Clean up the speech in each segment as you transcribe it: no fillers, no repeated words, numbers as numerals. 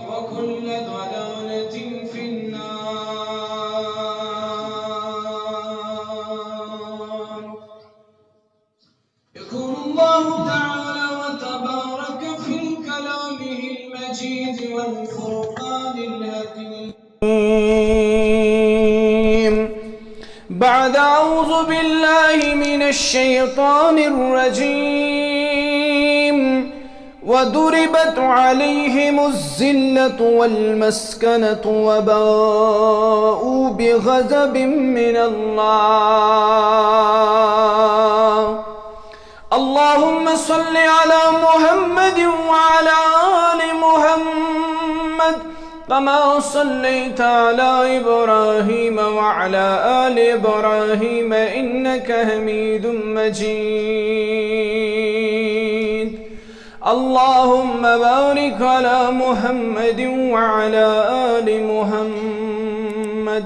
وكل ضلالة في النار. يقول الله تعالى وتبارك في كلامه المجيد والفرقان الحكيم بعد أعوذ بالله من الشيطان الرجيم وضربت عليهم الذلة والمسكنة وباءوا بغضب من الله. اللهم صل على محمد وعلى آل محمد كما صليت على إبراهيم وعلى آل إبراهيم إنك حميد مجيد. اللهم بارك على محمد وعلى آل محمد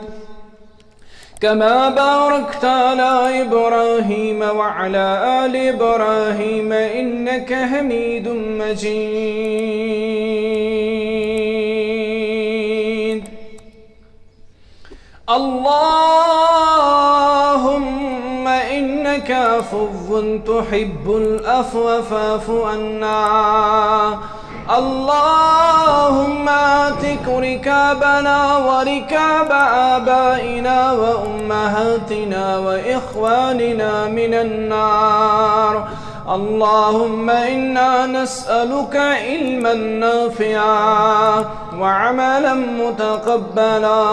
كما باركت على إبراهيم وعلى آل إبراهيم إنك حميد مجيد. اللهم إنك عفو تحب العفو فاعف عنا. اللهم اعتق ركابنا وركاب آبائنا وأمهاتنا وإخواننا من النار. اللهم إنا نسألك علما نافعا وعملا متقبلا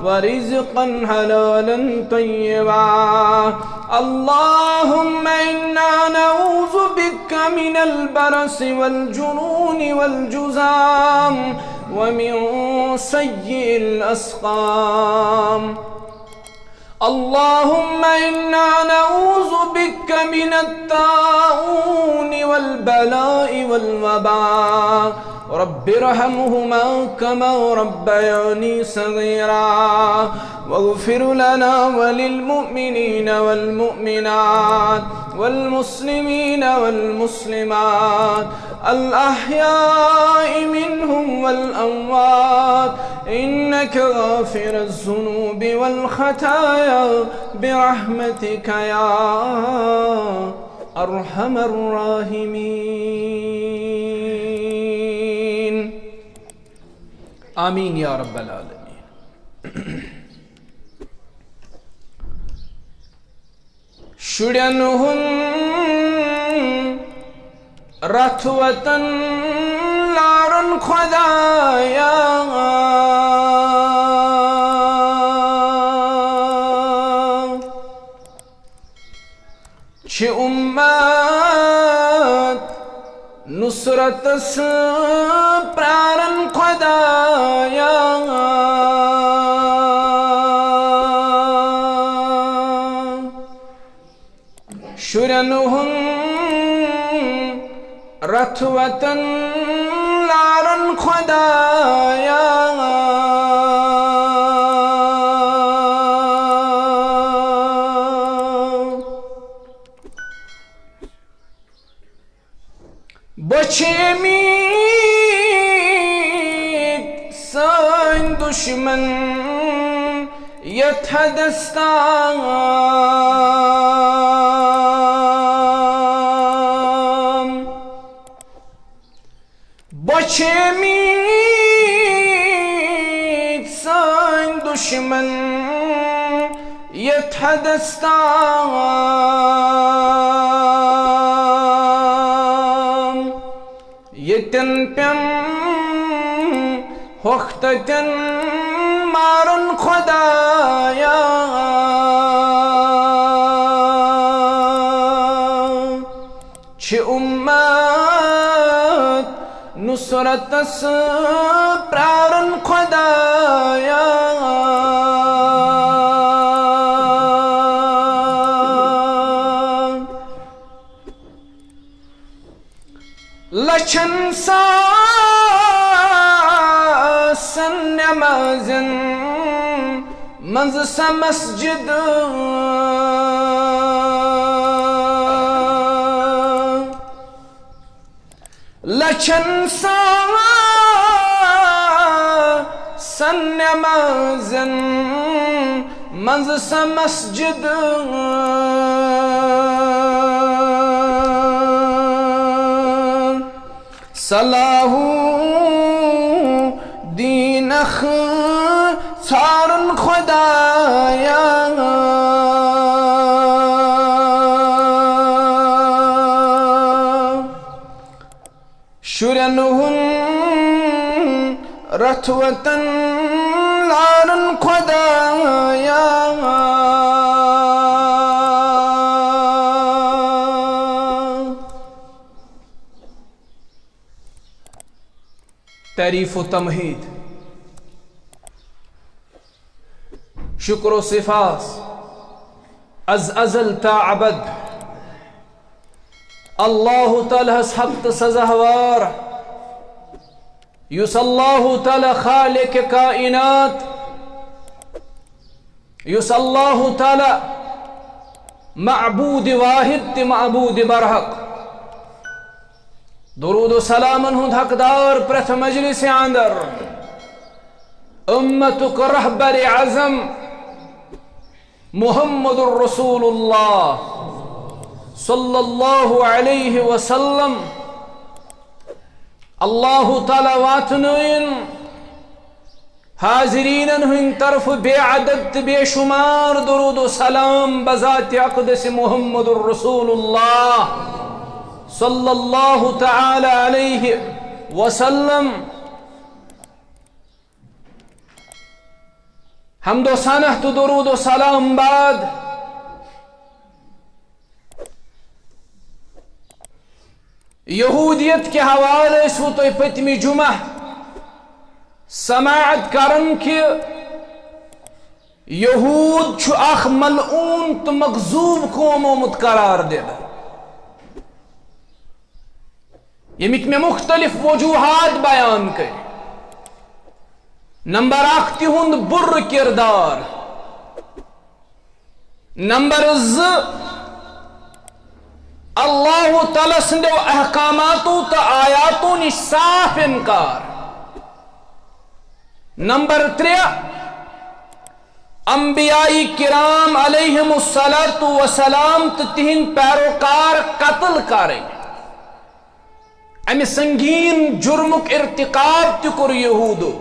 ورزقا حلالا طيبا. اللهم إنا نعوذ بك من البرص والجنون والجذام ومن سيء الأسقام. اللهم إنا نعوذ بك من الطاعون والبلاء والوباء. رب ارحمهما كما ربياني صغيرا واغفر لنا وللمؤمنين والمؤمنات والمسلمين والمسلمات الأحياء منهم والأموات إنك غافر الذنوب والخطايا برحمتك يا أرحم الراحمين. آمين يا رب العالمين. شُرْيَنْهُمْ رَتْوَةً نَارًا خَدَايَا چه امت نصرت's پرارن خدایا. شُرْيَنْهُمْ رَتْوَةً نارًا خدایا بچمید سان دشمن یتحدستان. بچمید سان دشمن یتحدستان. یتن پم وقتتن مارن خدایا چه امت نصرت's پرارن خدایا. لچن ساسن نمازن منزس مسجد لچن ساسن سنمازن منز سا مسجد صلاح دینخ ژھارن خدایا شرین ہن رتوتن لارن خدایا تعریف و تمہید شکر و صفات از ازل تا ابد اللہ تعالی حق سزاوار یس اللہ تعالی خالق کائنات یس اللہ تعالی معبود واحد تی معبود برحق درود و سلامن ہند حقدار پرت مجلس اندر امتک رہبر اعظم محمد الرسول اللہ صلی اللہ علیہ وسلم اللہ تعالی واتنوین حاضرین ہند طرف بے عدد بے شمار درود و سلام بذات اقدس محمد الرسول اللہ صلی اللہ تعالی علیہ وسلم حمد و ثنا تو درود و سلام بعد یہودیت کے حوالے سے تو پتمی جمعہ سماعت کرن کہ یہود چھو اخ ملعون تو مغضوب قوم آمت قرار دے یمیک میں مختلف وجوہات بیان کر نمبر اخ تہند بر کردار نمبر ز اللہ تعالی سندو احکاماتو تا آیاتو نش صاف انکار نمبر 3 انبیاء کرام علیہم السلام تہند پیروکار قتل کریں امی سنگین جرمک ارتقاب تکر یہودو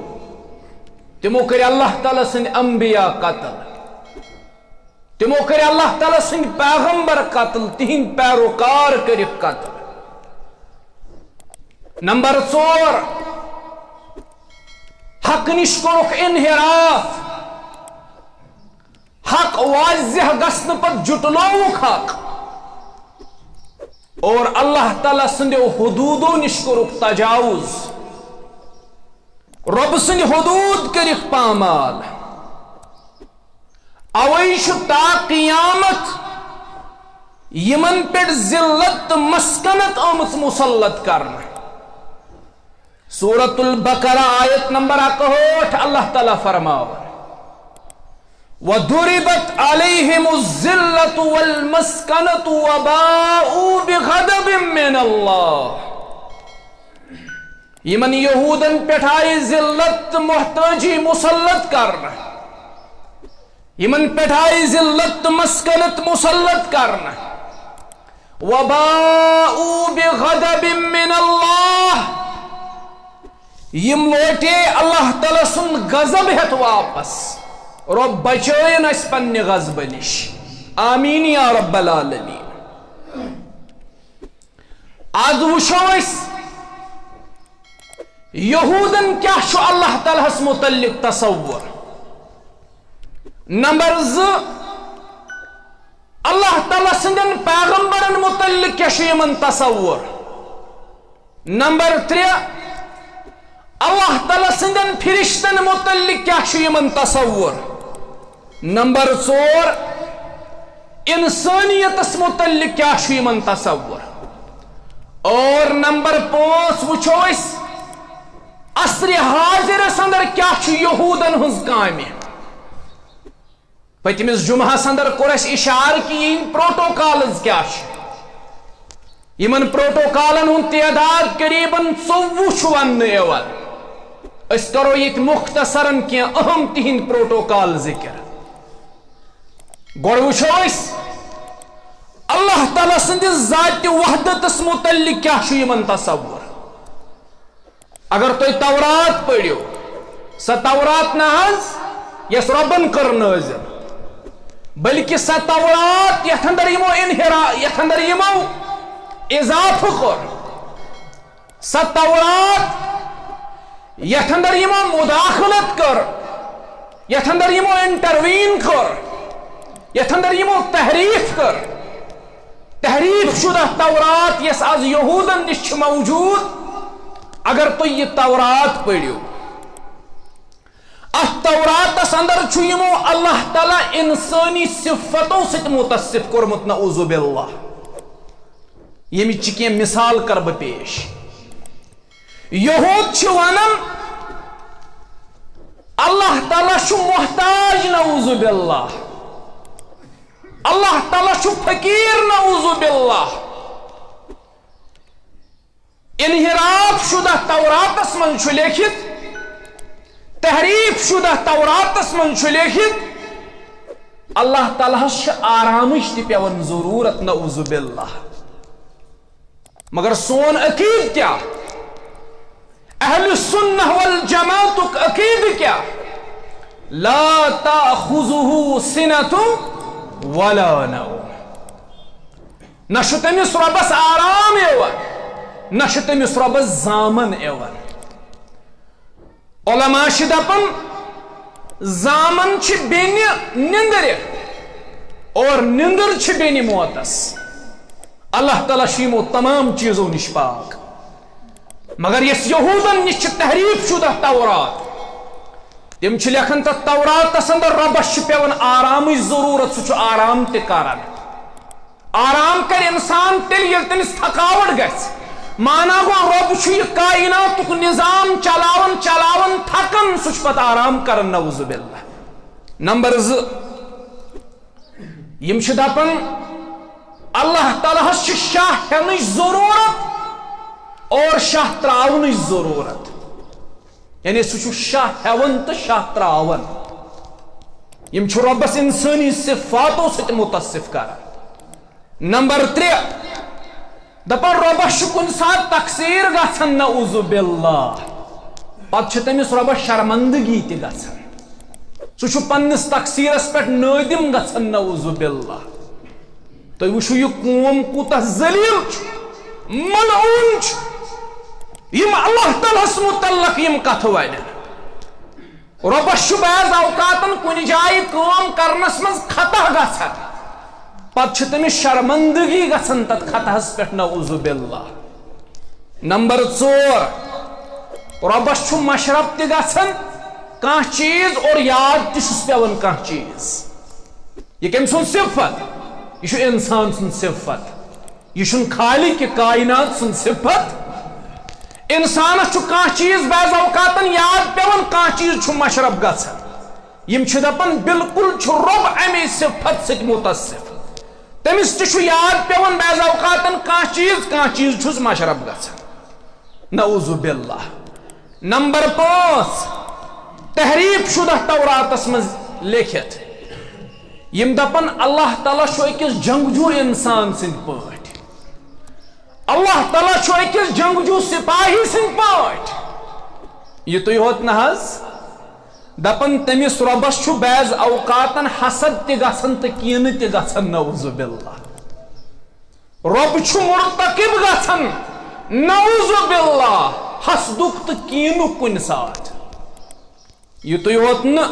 تمو کر اللہ تعالی سن انبیاء قتل تمو کر اللہ تعالی سن پیغمبر قتل تہند پیروکار کر قتل نمبر 4 حق نش کورک انحراف حق واضح گسن پت جٹلوک حق اور اللہ تعالی سندو حدودو نش کورک تجاوز رب سند حدود کرک پامال اویش تا قیامت یمن پر ذلت مسکنت آمت مسلط کرنا سورة البقرہ آیت نمبر 61 اللہ تعالی فرماو وَضُرِبَتْ عَلَيْهِمُ الذِّلَّةُ وَالْمَسْكَنَةُ وَبَاءُوا بِغَضَبٍ مِّنَ اللَّهِ یمن یہودن پٹھائی ذلت محتاجی مسلط کرنا یمن پٹھائی ذلت مسکنت مسلط کرنا وَبَاءُوا بِغَضَبٍ مِّنَ اللَّهِ یم لوٹے اللہ تعالی سن غضب ہت واپس رب بچائن اس پنہ غضب نش آمین یا رب العالمین آج وشو اس یہودن کیا شو اللہ تعالی اس متعلق تصور نمبر 2 اللہ تعالی سندن پیغمبرن متعلق کیا شو یمن تصور نمبر 3 اللہ تعالی سندن فرشتن متعلق کیا شو یمن تصور نمبر 4 انسانیت اس متعلق کیا شو یمن تصور اور نمبر 5 وچھو اس عصر حاضر اندر کیا چھ یہودن ہنز کامی پتمس جمعہ اندر کور اس اشار کی ان پروٹوکالز کیا چھ یمن پروٹوکالن ہن تعداد قریباً 24 ون ایوال اس کرو یہ مختصراً کی اہم تہند پروٹوکال ذکر گوڑ وچھو اس اللہ تعالیٰ سندس ذات وحدتس متعلق کیا چھو یمن تصور اگر تو تورات پڑھو سا تورات نہ یس ربن کر نازل بلکہ سا تورات یتھ اندر یمو یتھ اندر یمو اضاف کر سا تورات یتھ اندر یمو مداخلت کر یتھ اندر یمو انٹروین کر یتھ اندر یمو تحریف کر تحریف شدہ تورات یس از یہودن نش موجود اگر تو یہ تورات پڑھو ات توراتس اندر چھو یمو اللہ تعالیٰ انسانی صفتوں سے متصف کورمت نعوذ باللہ یمی چکی مثال کر بہ پیش یہود چھ ونان اللہ تعالیٰ چھو محتاج نعوذ باللہ اللہ تعالیٰ چھو فقیر نعوذ باللہ انحراف شدہ توراتس من چھو لیکھت تحریف شدہ توراتس من چھو لیکھت اللہ تعالیٰ آرامش تہ پیون ضرورت نعوذ باللہ مگر سون عقید کیا اہل السنہ والجماعت عقید کیا لا تأخذہ سنۃ ولا نوم نہ چھ تمس ربس آرام ایوان نہ چھ تمس ربس زامن ایوان علماء چھ دپان زامن چھ بین نندر اور نندر چھ بین موتس اللہ تعالیٰ شیمو تمام چیزوں نش پاک مگر یس یہودن نش چھ تحریف شدہ تورات تم چھ لکھن تا توراتس اندر ربس چھ پیون آرامش ضرورت سہ چھ آرام تہ کران آرام کر انسان تیل یل تمس تھکاوٹ گژھِ مانا گو رب چھ یہ کائناتک نظام چلاون تھکن سہ چھ پتہ آرام کرن نعوذ باللہ نمبر 2 یم چھ دپان اللہ تعالیٰ چھ شاہ ہینچ ضرورت اور شاہ تراونچ ضرورت یعنی سہ چھ شاہ ہیون تو شاہ تراون یم چھ ربس انسانی صفاتوں سے متصف کران نمبر 3 دپان ربس چھ کن سات تقصیر گژھان نعوذ باللہ پتہ چھ تمس ربس شرمندگی تہ گژھان سہ چھ پننس تقصیرس پہ نادم گژھان نعوذ باللہ تُہۍ وٕچھِو یہِ قوم کوٗتاہ ذلیل چھُ ملعون چھُ یم اللہ تعالیٰ ہس متعلق یم کتھ ونن ربس چھ بعض اوقاتن کُنہِ جایہِ کٲم کرنس منٛز خطا گژھان پتہٕ چھ تٔمِس شرمندگی گژھان تتھ خطہس پٮ۪ٹھ نعوذ باللہ نمبر 4 ربس چھ مشرب تہِ گژھان کانٛہہ چیٖز اور یاد تہِ چھُس پیوان کانٛہہ چیٖز یہِ کٔمۍ سُنٛد صفت یہ چھُ انسان سن صفت یہ چھُنہٕ خالق کائنات سن صفت انسانس چھُ کانٛہہ چیٖز بعض اوقاتن یاد پیوان کانٛہہ چیٖز چھُ مشرب گژھان یم چھِ دپان بالکل چھُ رب امی صفت سۭتۍ متصف تٔمِس تہِ چھُ یاد پیوان بعض اوقاتن کانٛہہ چیٖز چھُس مشرب گژھان نعوذ باللہ نمبر 5 تحریف شدہ توراتس منٛز لیکھِتھ یم دپان اللہ تعالیٰ چھُ أکِس جنگجو انسان سٕنٛدۍ پٲٹھۍ اللہ تعالیٰ چھُ أکِس جنگجو سپاہی سٕنٛدۍ پٲٹھۍ یِتُے ہوت نہ حظ دپان تٔمِس رۄبس چھُ بعض اوقاتن حسد تہِ گژھان تہٕ کینہٕ تہِ گژھان نعوذ باللہ رۄب چھُ مرتقب گژھان نعوذ باللہ حسدُک تہٕ کینُک کُنہِ ساتہٕ یِتُے ہوت نہٕ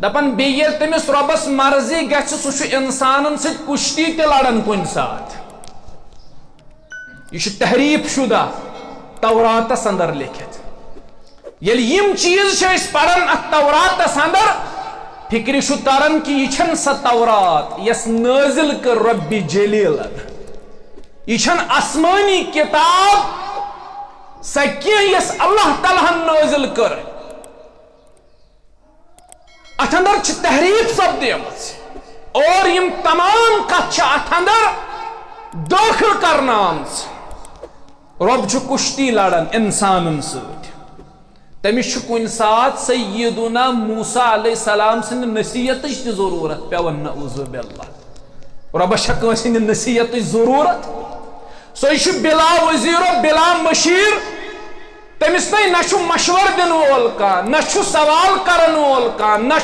دپان بیٚیہِ ییٚلہِ تٔمِس رۄبس مرضی گژھِ سُہ چھُ انسانن سۭتۍ کُشتی تہِ لڑان کُنہِ ساتہٕ یہ چھُ تحریف شدہ توراتس اندر لیکھِتھ ییٚلہِ یِم چیٖز چھِ أسۍ پران اتھ توراتس اندر فکرِ چھُ تران کہِ یہِ چھنہٕ سۄ تورات یۄس نٲزِل کٔر رۄبِ جلیلن یہِ چھنہٕ آسمٲنی کتاب سۄ کینٛہہ یۄس اللہ تعالیٰ ہن نٲزِل کٔر اتھ اندر چھ تحریف سپدیمٕژ اور یم تمام کتھ چھ اتھ اندر دٲخل کرنہٕ آمژ رب چھ کشتی لڑان انسانن سۭتۍ تمس کن سات سیدنا موسیٰ علیہ السلام سند نصیحت ضرورت پیون نعوذ باللہ ربس کس نصیحت ضرورت سہ بلا وزیر و بلا مشیر تمس نہ مشور دن وول کان نہ سوال کرن وول کان نہ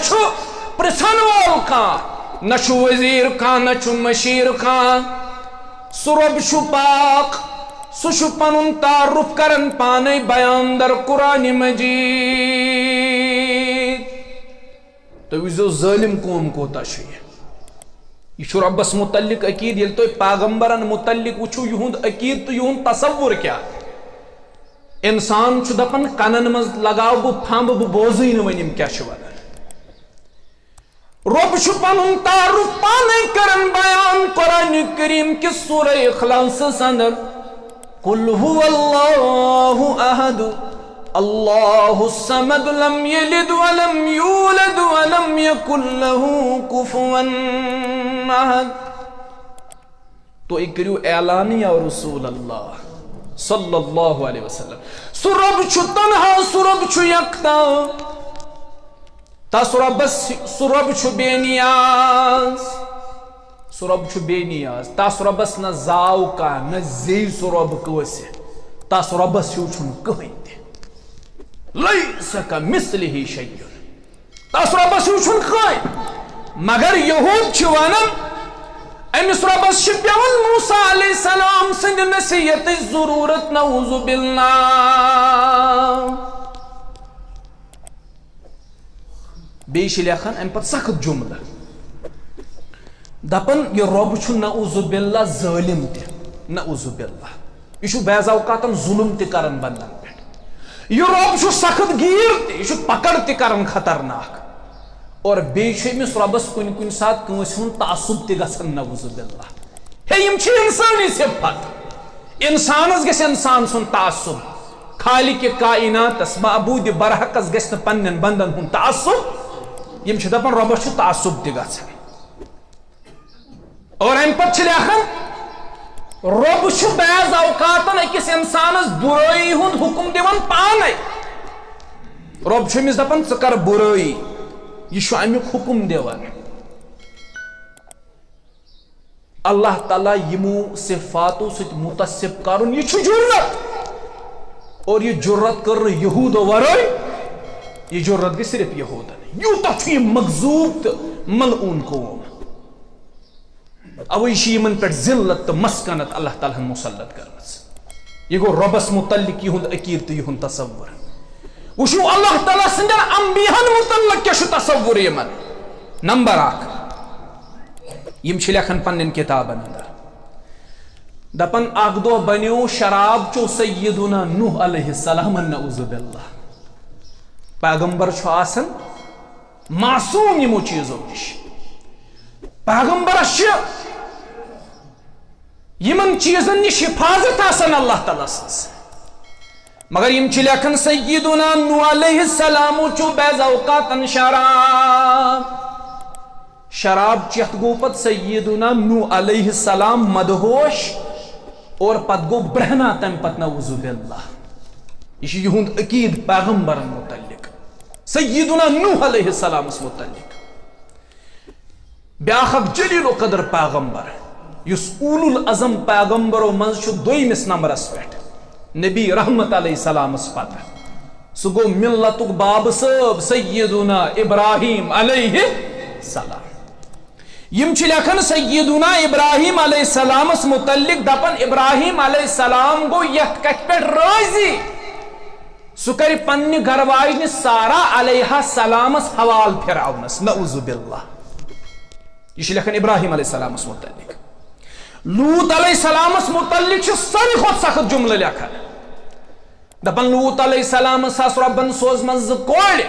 پرژھن وول کان نہ وزیر کان نہ مشیر کان سہ رب پاک سہ پن تعارف کرن پانے بیان در قرآن مجید تو وچھو ظالم قوم کوتا یہ ربس متعلق عقید یل تو پیغمبرن متعلق وچھو یہند عقید تو یہند تصور کیا انسان دپن کنن مز لگاو بہ پھمب بہ بوزی ونم کیا ونان رب پن تعارف پانے کرن بیان قرآن کریم کس سورہ اخلاص اندر قل هو الله احد الله الصمد لم يلد ولم يولد ولم يكن له كفوا احد تو اکریو اعلان یا رسول اللہ صلی اللہ علیہ وسلم سرب چھو تنہا سرب چھو یکتا تا سرب چھو بے نیاز سرب چھو بے نیاز تا سربس نہ زاو کا نہ زی سرب کوسے تا سربس چھو چھن کہیں دے لیس کا مثلہ شیء تا سربس چھو چھن کہیں مگر یہود چھوانن امس ربس پیون موسیٰ علیہ السلام سند نصیحت ضرورت نعوذ باللہ بیش لیکن ام پت سخت جملہ دپن یہ رب چھ نعوذ باللہ ظالم تہ نعوذ باللہ یہ بعض اوقات ظلم تہ کرن بندن پہ یہ رب چھ سخت گیر تہ یہ پکڑ تہ کرن خطرناک اور بیش امس ربس کن سات کنس ہن تعصب تہ گژھن نعوذ باللہ ہے یم چھ انسانی صفت انسانس گژھِ انسان سن تعصب خالق کائناتس معبود برحقس گژھِ نہ پنن بندن ہن تعصب یم چھ دپن ربس چھ تعصب تہ گژھن اور ام پتہ لیکن رب چھ بعض اوقات اکس انسانس برائی ہند حکم دیوان پانے رب چھ امس دپان ژٕ کر برائی یہ امیک حکم دیوان اللہ تعالیٰ یمو صفاتو ست متصف کرن یہ جرت اور یہ جرت کر یہود ورائے یہ جرت گئی صرف یہودن یوتا چھ یہ مغضوب تو ملعون قوم اوی یمن پہ ذلت تو مسکنت اللہ تعالیٰ مسلط کرنس یہ گو ربس متعلق یہند عقید تو یہند تصور وشو اللہ تعالیٰ سندن انبیاءن متعلق کیا شو تصور یمن نمبر 1 یم چھ لیکھن پنن کتابن اندر دپن اخ دو بنیو شراب چو سیدنا نوح علیہ السلام نعوذ باللہ پیغمبر چھ آسن معصوم یمو چیزو نش پیغمبر یمن چیزن نش حفاظت آسن اللہ تعالیٰ سنس مگر یم چھ لیکن سیدنا نوح علیہ السلام چو بعض اوقات شراب چیت گو پت سیدنا نوح علیہ السلام مدہوش اور پت گو برہنا تم پت نعوذ باللہ یہ یہند عقید پیغمبرن متعلق سیدنا نوح علیہ السلام متعلق بیاخ جلیل و قدر پیغمبر یس اولو العظم پیغمبرو منز چھ دویمس نمبرس پہ نبی رحمت علیہ السلام پتہ سہ گو ملتک باب صاحب سیدنا ابراہیم علیہ السلام یم چھ لیکھن سیدنا ابراہیم علیہ السلام متعلق دپن ابراہیم علیہ السلام گو یت کت پہ راضی سہ کر پنہ گھر واجن سارا علیہ السلام حوال پھراونس نعوذ باللہ یہ لیکھن ابراہیم علیہ السلام متعلق لوط علیہ السلام متعلق ساری خود سخت جملہ لیکھن دپن لوط علیہ السلام ساس ربن سوز من کور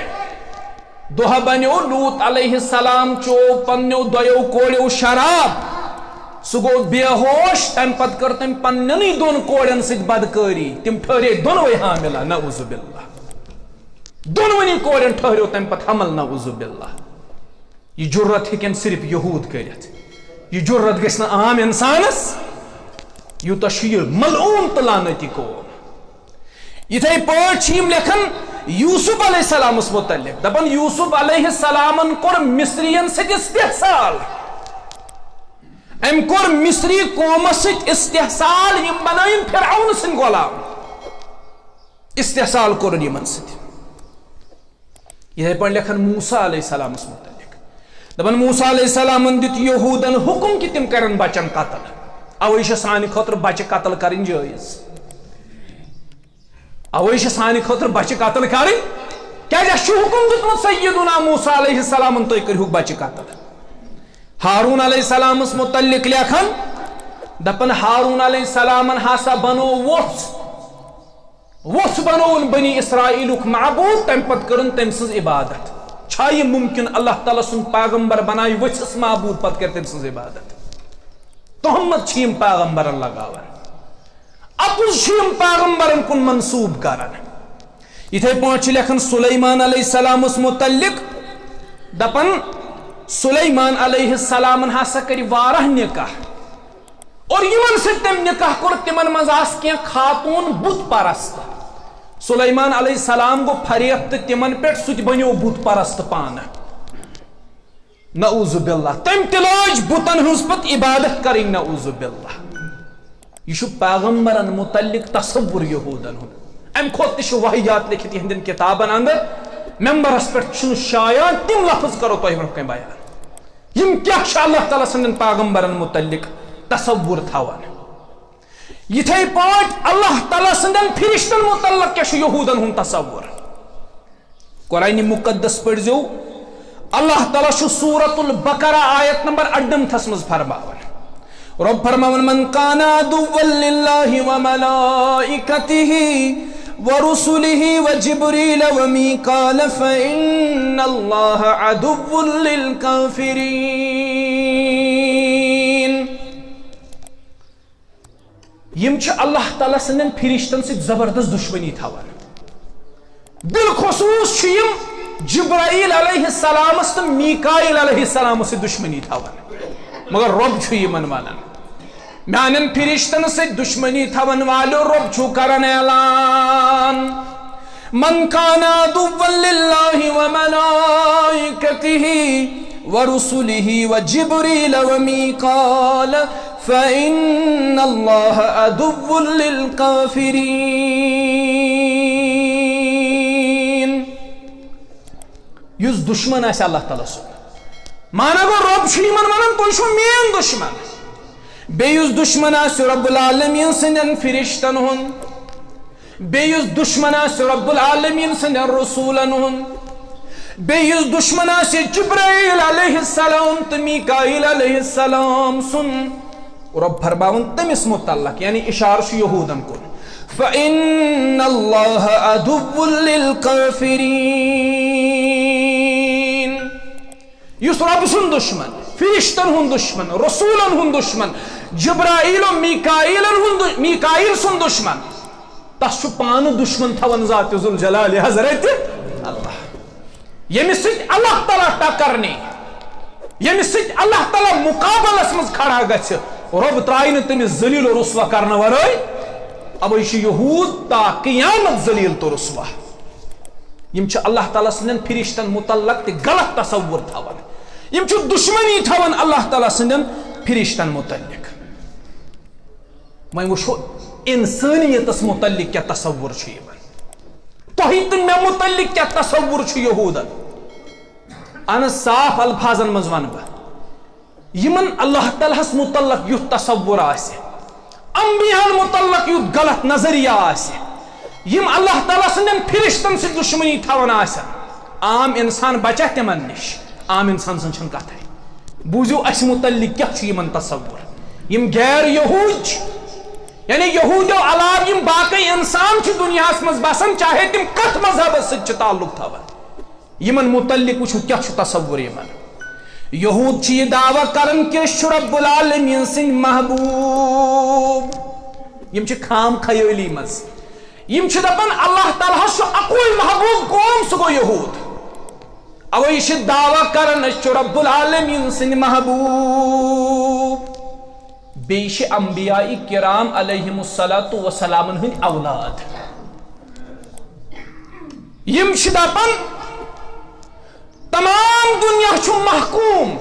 دہ بنیو لوط علیہ السلام چو پنیو دویو کوڑیو شراب سہ گو بے ہوش تم پت کر تم پننی دون کوڑن ست بدکاری تم ٹھہرے دونوے حاملہ نعوذ باللہ دونونی کوڑن ٹھہریو تم پت حمل نعوذ باللہ یہ جرت ہکن صرف یہود کرت یہ جرت گژھِ نہ عام انسانس یوتاہ یہ ملعون تو لعنتی قوم یتھے پٲٹھۍ چھِ یِم لیکھان یوسف علیہ السلام متعلق دپن یوسف علیہ السلام کور مصرین ست استحصال ام کور مصری قوم ست استحصال یم بنائن فرعون سن غلام استحصال کور یمن ست یہ پہ لکھن موسیٰ علیہ السلام متعلق دپن موسیٰ علیہ السلام دت یہودن حکم کہ تم کرن بچن قتل اوے سانہ خاطر بچہ قتل کرن جائز اوے سانہ خاطر بچہ قتل کرن کیازِ حکم دتمت سیدنا موسیٰ علیہ السلام تُہۍ کٔرِہُکھ بچہ قتل ہارون علیہ السلام متعلق لیکھن دپن ہارون علیہ السلام ہسا بنو وۄژھ بنون بنی اسرائیل معبود تم پت کرن تم سز عبادت چھا یہ ممکن اللہ تعالیٰ سن پیغمبر بنائی وچھس معبود پت کر تم سز عبادت تہمت چھیم پیغمبرن لگاون اپوز چھیم پیغمبرن کن منصوب کرن یتھے پانچ لکھن سلیمان علیہ السلام متعلق دپن سلیمان علیہ السلام ہسا کر وارہ نکاح اور یمن سے تم نکاح کور تمن مز آس کی خاتون بت پرست سلیمان علیہ السلام گو فریب تو تمن پہ سہ بنو بت پرست پانہ نعوذ باللہ تم تلاج بتن ہز پت عبادت کریں نعوذ باللہ یہ پیغمبرن متعلق تصور یہودن ہند ام کھوت تہ واحیات لکھت یہندن کتابن اندر ممبرس پہ شایع تم لفظ کرو تہ برہ کن بیان یم کیا اللہ تعالیٰ سندن پیغمبرن متعلق تصور تھاوان یتھے پاٹ اللہ تعالیٰ سندن فرشتن متعلق کیا یہودن ہن تصور قرآن مقدس پڑھزو اللہ تعالیٰ سورۃ البقرہ آیت نمبر 38 مز فرماون رب فرماون من کان عدوا للہ وملائکتہ ورسلہ وجبریل ومیکال فإن اللہ عدو للکافرین یم چھ اللہ تعالیٰ سندن فرشتن سے زبردست دشمنی تھاوان بالخصوص چھ یم جبرائیل علیہ السلام تو میکائیل علیہ السلام سے دشمنی تھاوان مگر رب چھ یمن ونان میانن فرشتن سے دشمنی تھاون والو رب چھ کرن اعلان من کان عدوا للہ وملائکتہ ورسلہ وجبریل ومیکال فإن اللہ عدو للکافرین یس دشمن آسہ اللہ تعالیٰ سن مانا گو رب چھ یمن ونان تُہۍ چھو مین دشمن بیٚیہِ یُس دشمن آسہِ رب العالمین سندین فرشتن ہُنٛد بیٚیہِ یُس دشمن آسہِ رب العالمین سندین رسولن ہُنٛد بیٚیہِ یُس دشمن آسہِ جبرائیل علیہ السلام تہٕ میکائیل علیہ السلام سُنٛد رب فرماون تمس متعلق یعنی اشار چھ یہودن کن فإن اللہ عدو للکافرین یس رب سن دشمن فرشتن ہن دشمن رسولن ہن دشمن جبرائیل و میکائیل سن دشمن تس چھ پان دشمن تھون ذات ذوالجلال حضرت اللہ یمس سۭتۍ اللہ تعالیٰ ٹکرنی یمس سۭتۍ اللہ تعالیٰ مقابلس مز کھڑا گژھِ رب ترائن تمس ذلیل و رسوا کرنے ورائے اب یہ یہود تا قیامت ذلیل تو رسوا یم چھ اللہ تعالیٰ سندین فرشتن متعلق تے غلط تصور تھاون یم چھ دشمنی تھاون اللہ تعالیٰ سندین فرشتن متعلق وۄنۍ وٕچھو انسانیتس متعلق کیا تصور چھ یمن تۄہہِ تہٕ مےٚ متعلق کیا تصور چھ یہودن اہن صاف الفاظن مز ون بہ یمن اللہ تعالیٰ متعلق یُتھ تصور آسہِ انبیاء متعلق یُتھ غلط نظریہ آسہِ یم اللہ تعالیٰ سندین فرشتن سے دشمنی تھاون آسن عام انسان بچہ تمن نش عام انسان سن چھن کتھے بوزیو اس متعلق کیا چھ یمن تصور یم غیر یہود یعنی یہودیو علاوہ یم باقی انسان چھ دنیا مز بسن چاہے تم کت مذہب ست تعلق تھاون یمن متعلق وچھو کیا چھ تصور یمن یہود چھ یہ دعویٰ کرن کہ رب العالمین سن محبوب یم چھ خام خیالی مز یم چھ دپن اللہ تعالیٰ چھ اقوی محبوب قوم سہ گو یہود اوے یہ چھ دعویٰ کرن رب العالمین سن محبوب بیٚیہِ چھ انبیاء کرام علیہم الصلاۃ والسلام ہند اولاد یم چھ دپان تمام دنیا چھ محکوم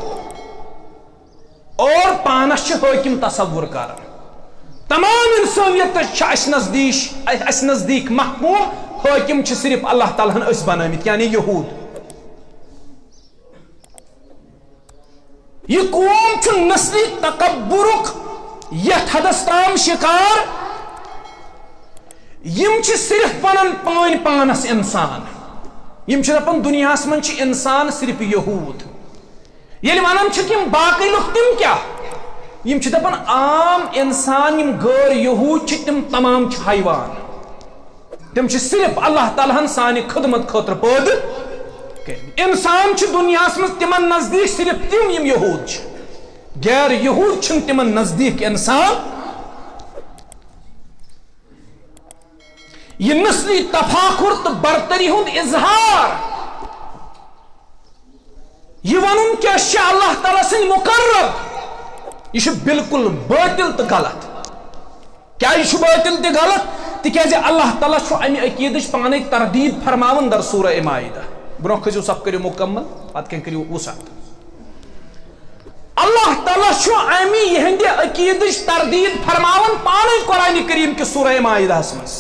اور پانس چھ حاکم تصور کران تمام انسانیت اس نزدیک محکوم حاکم چھ صرف اللہ تعالیٰ اس بنامت یعنی یہود یہ قوم چھ نسلی تکبرک یت حدس تام شکار یم چھ صرف پنن پانس انسان یم چھ دپان دنیا من چھ انسان صرف یہود یل ونان چھ یم باقی لوگ تم کیا یم چھ دپان عام انسان یم غیر یہود چھ تم تمام چھ حیوان تم چھ صرف اللہ تعالیٰ ہن سانہ خدمت خاطر پود انسان چھ دنیا من تمن نزدیک صرف تم یم یہود چھ غیر یہود چھ تمن نزدیک انسان یہ نسلی تفاخر تو برتری ہند اظہار یہ ون کیا اللہ تعالیٰ سن مقرر یہ بالکل باطل تو غلط کیا یہ باطل تو غلط تکیازِ اللہ تعالیٰ امہ عقیدہ پانے تردید فرماون در سورہ مائدہ برو کھسو سب کرو مکمل پتہ کن کرو وسعت اللہ تعالیٰ امہ یہند عقیدہ تردید فرماون پانے قرآن کریم کے سورہ مائدہ مز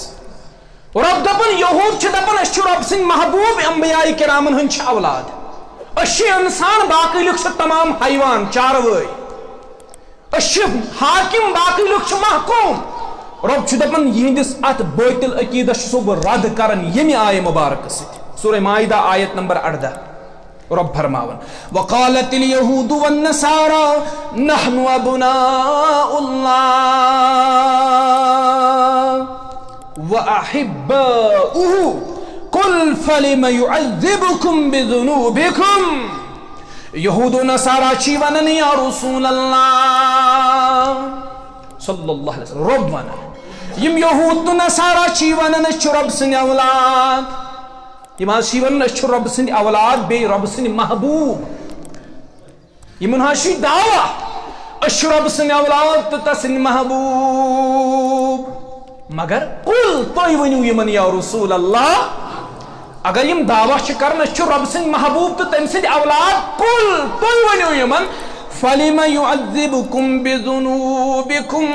رب دپن یہود چھ دپن اس رب سن محبوب انبیاء کرامن ہن چھ اولاد اس انسان باقی لوگ چھ تمام حیوان چاروٲے اس حاکم باقی لوگ چھ محکوم رب چھ دپن یہندس ات باطل عقیدہ سو رد کرن یمی آیہ مبارک ست سورہ مائدہ آیت نمبر 18 رب فرماون وقالت اليهود والنصارى نحن ابناء الله وأحباؤه قل فلم يعذبكم بذنوبكم يهود ونصارى چی ونن یا رسول اللہ صلی اللہ علیہ وسلم رب ونن یم یہود تو نصارى چی ونن اس رب سن اولاد یم چی ونن اس رب سن اولاد بے رب سن محبوب یمن ہاشی دعوی اس رب سن اولاد تسن محبوب مگر قل توئی ونیو یمن یا رسول اللہ اگر یم دعویٰ کرن اس رب سن محبوب تو تم سن اولاد قل توئی ونیو یمن فلم يعذبكم بذنوبكم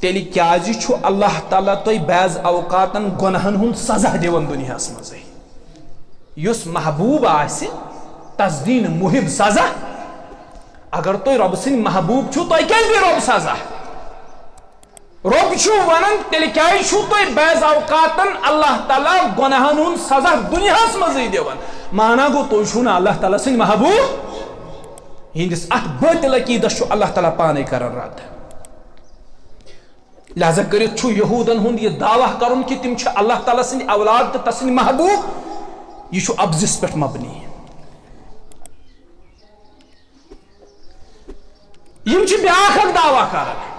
تیلی کیازی چھو اللہ تعالیٰ توئی بعض اوقاتن گناہن ہن سزا دیون دنیا مزے یس محبوب آسی تصدین محب سزا اگر توئی رب سن محبوب چھو توئی کیز بھی رب سزا رب چھو ونن تیلی کیائی چھو توئی بعض اوقاتن اللہ تعالیٰ گناہن ہن سزا دنیا مزے دیون مانا گو توئی چھو نا اللہ تعالیٰ سن محبوب ہندس ات باطل عقیدہ چھو اللہ تعالیٰ پانے کرن رد لہذا کرت چھو یہودن ہند یہ دعویٰ کرن کہ تم چھ اللہ تعالیٰ سن اولاد تو تسن محبوب یہ چھو ابزس پٹ مبنی یم چھ بیاکھ دعویٰ کرن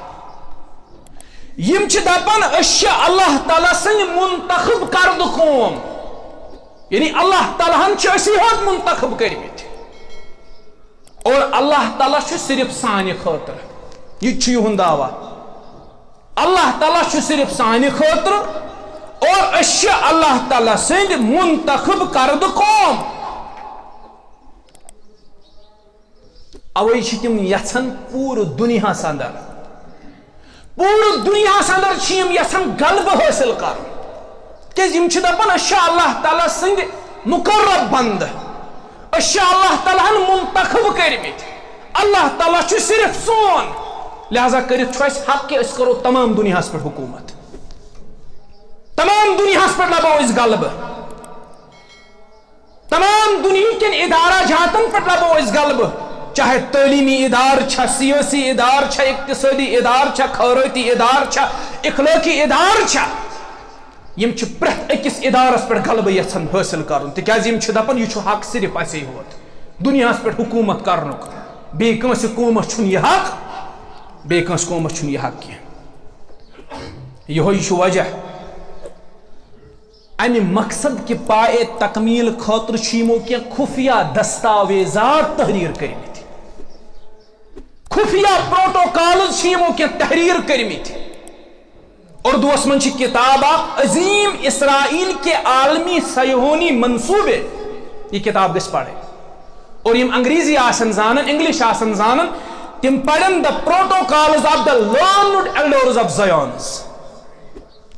یم چھ دپان اس اللہ تعالیٰ سن منتخب کرد قوم یعنی اللہ تعالیٰ ہن چھ اسی ہوت منتخب کرمت اور اللہ تعالیٰ چھ صرف سانہ خاطر یہ چھ یہن دعویٰ اللہ تعالیٰ چھ صرف سانہ خاطر اور اس اللہ تعالیٰ سن منتخب کرد قوم اوے چھ تم یژھان پور دنیا اندر پور دنیا اندر یم یژھان غلبہ حاصل کر کہ یم چھ دپان اس اللہ تعالیٰ سند مقرب بند اس اللہ تعالیٰ ہن منتخب کرمت اللہ تعالیٰ چھ صرف سون لہذا کرت چھ اس حق کہ اس کرو تمام دنیا پر حکومت تمام دنیا پر لبو اس غلبہ تمام دنیا کن ادارہ جاتن پر لبو اس غلبہ چاہے تعلیمی ادار چھا سیاسی ادار چھا اقتصادی ادار چھا خیراتی ادار چھا اخلاقی ادار چھا یم چھ پرت اکس ادارس پر غلبہ یژھان حاصل کرن تکیاز یم چھ دپان یہ چھ حق صرف اسی ہوت دنیا پر حکومت کرنک بے کنس قومس چھن یہ حق بے کنس قومس چھن یہ حق کی یہ وجہ امہ مقصد کہ پائے تکمیل خاطر یمو کی خفیہ دستاویزات تحریر کرمت خفیہ پروٹوکالز یمو کی تحریر کرمت اردوس من کتاب عظیم اسرائیل کے عالمی سیہونی منصوبے یہ کتاب گژھِ پڑھیں اور یم انگریزی آسن زانن انگلش آسن زانن تم پڑھن the protocols of the learned elders of Zions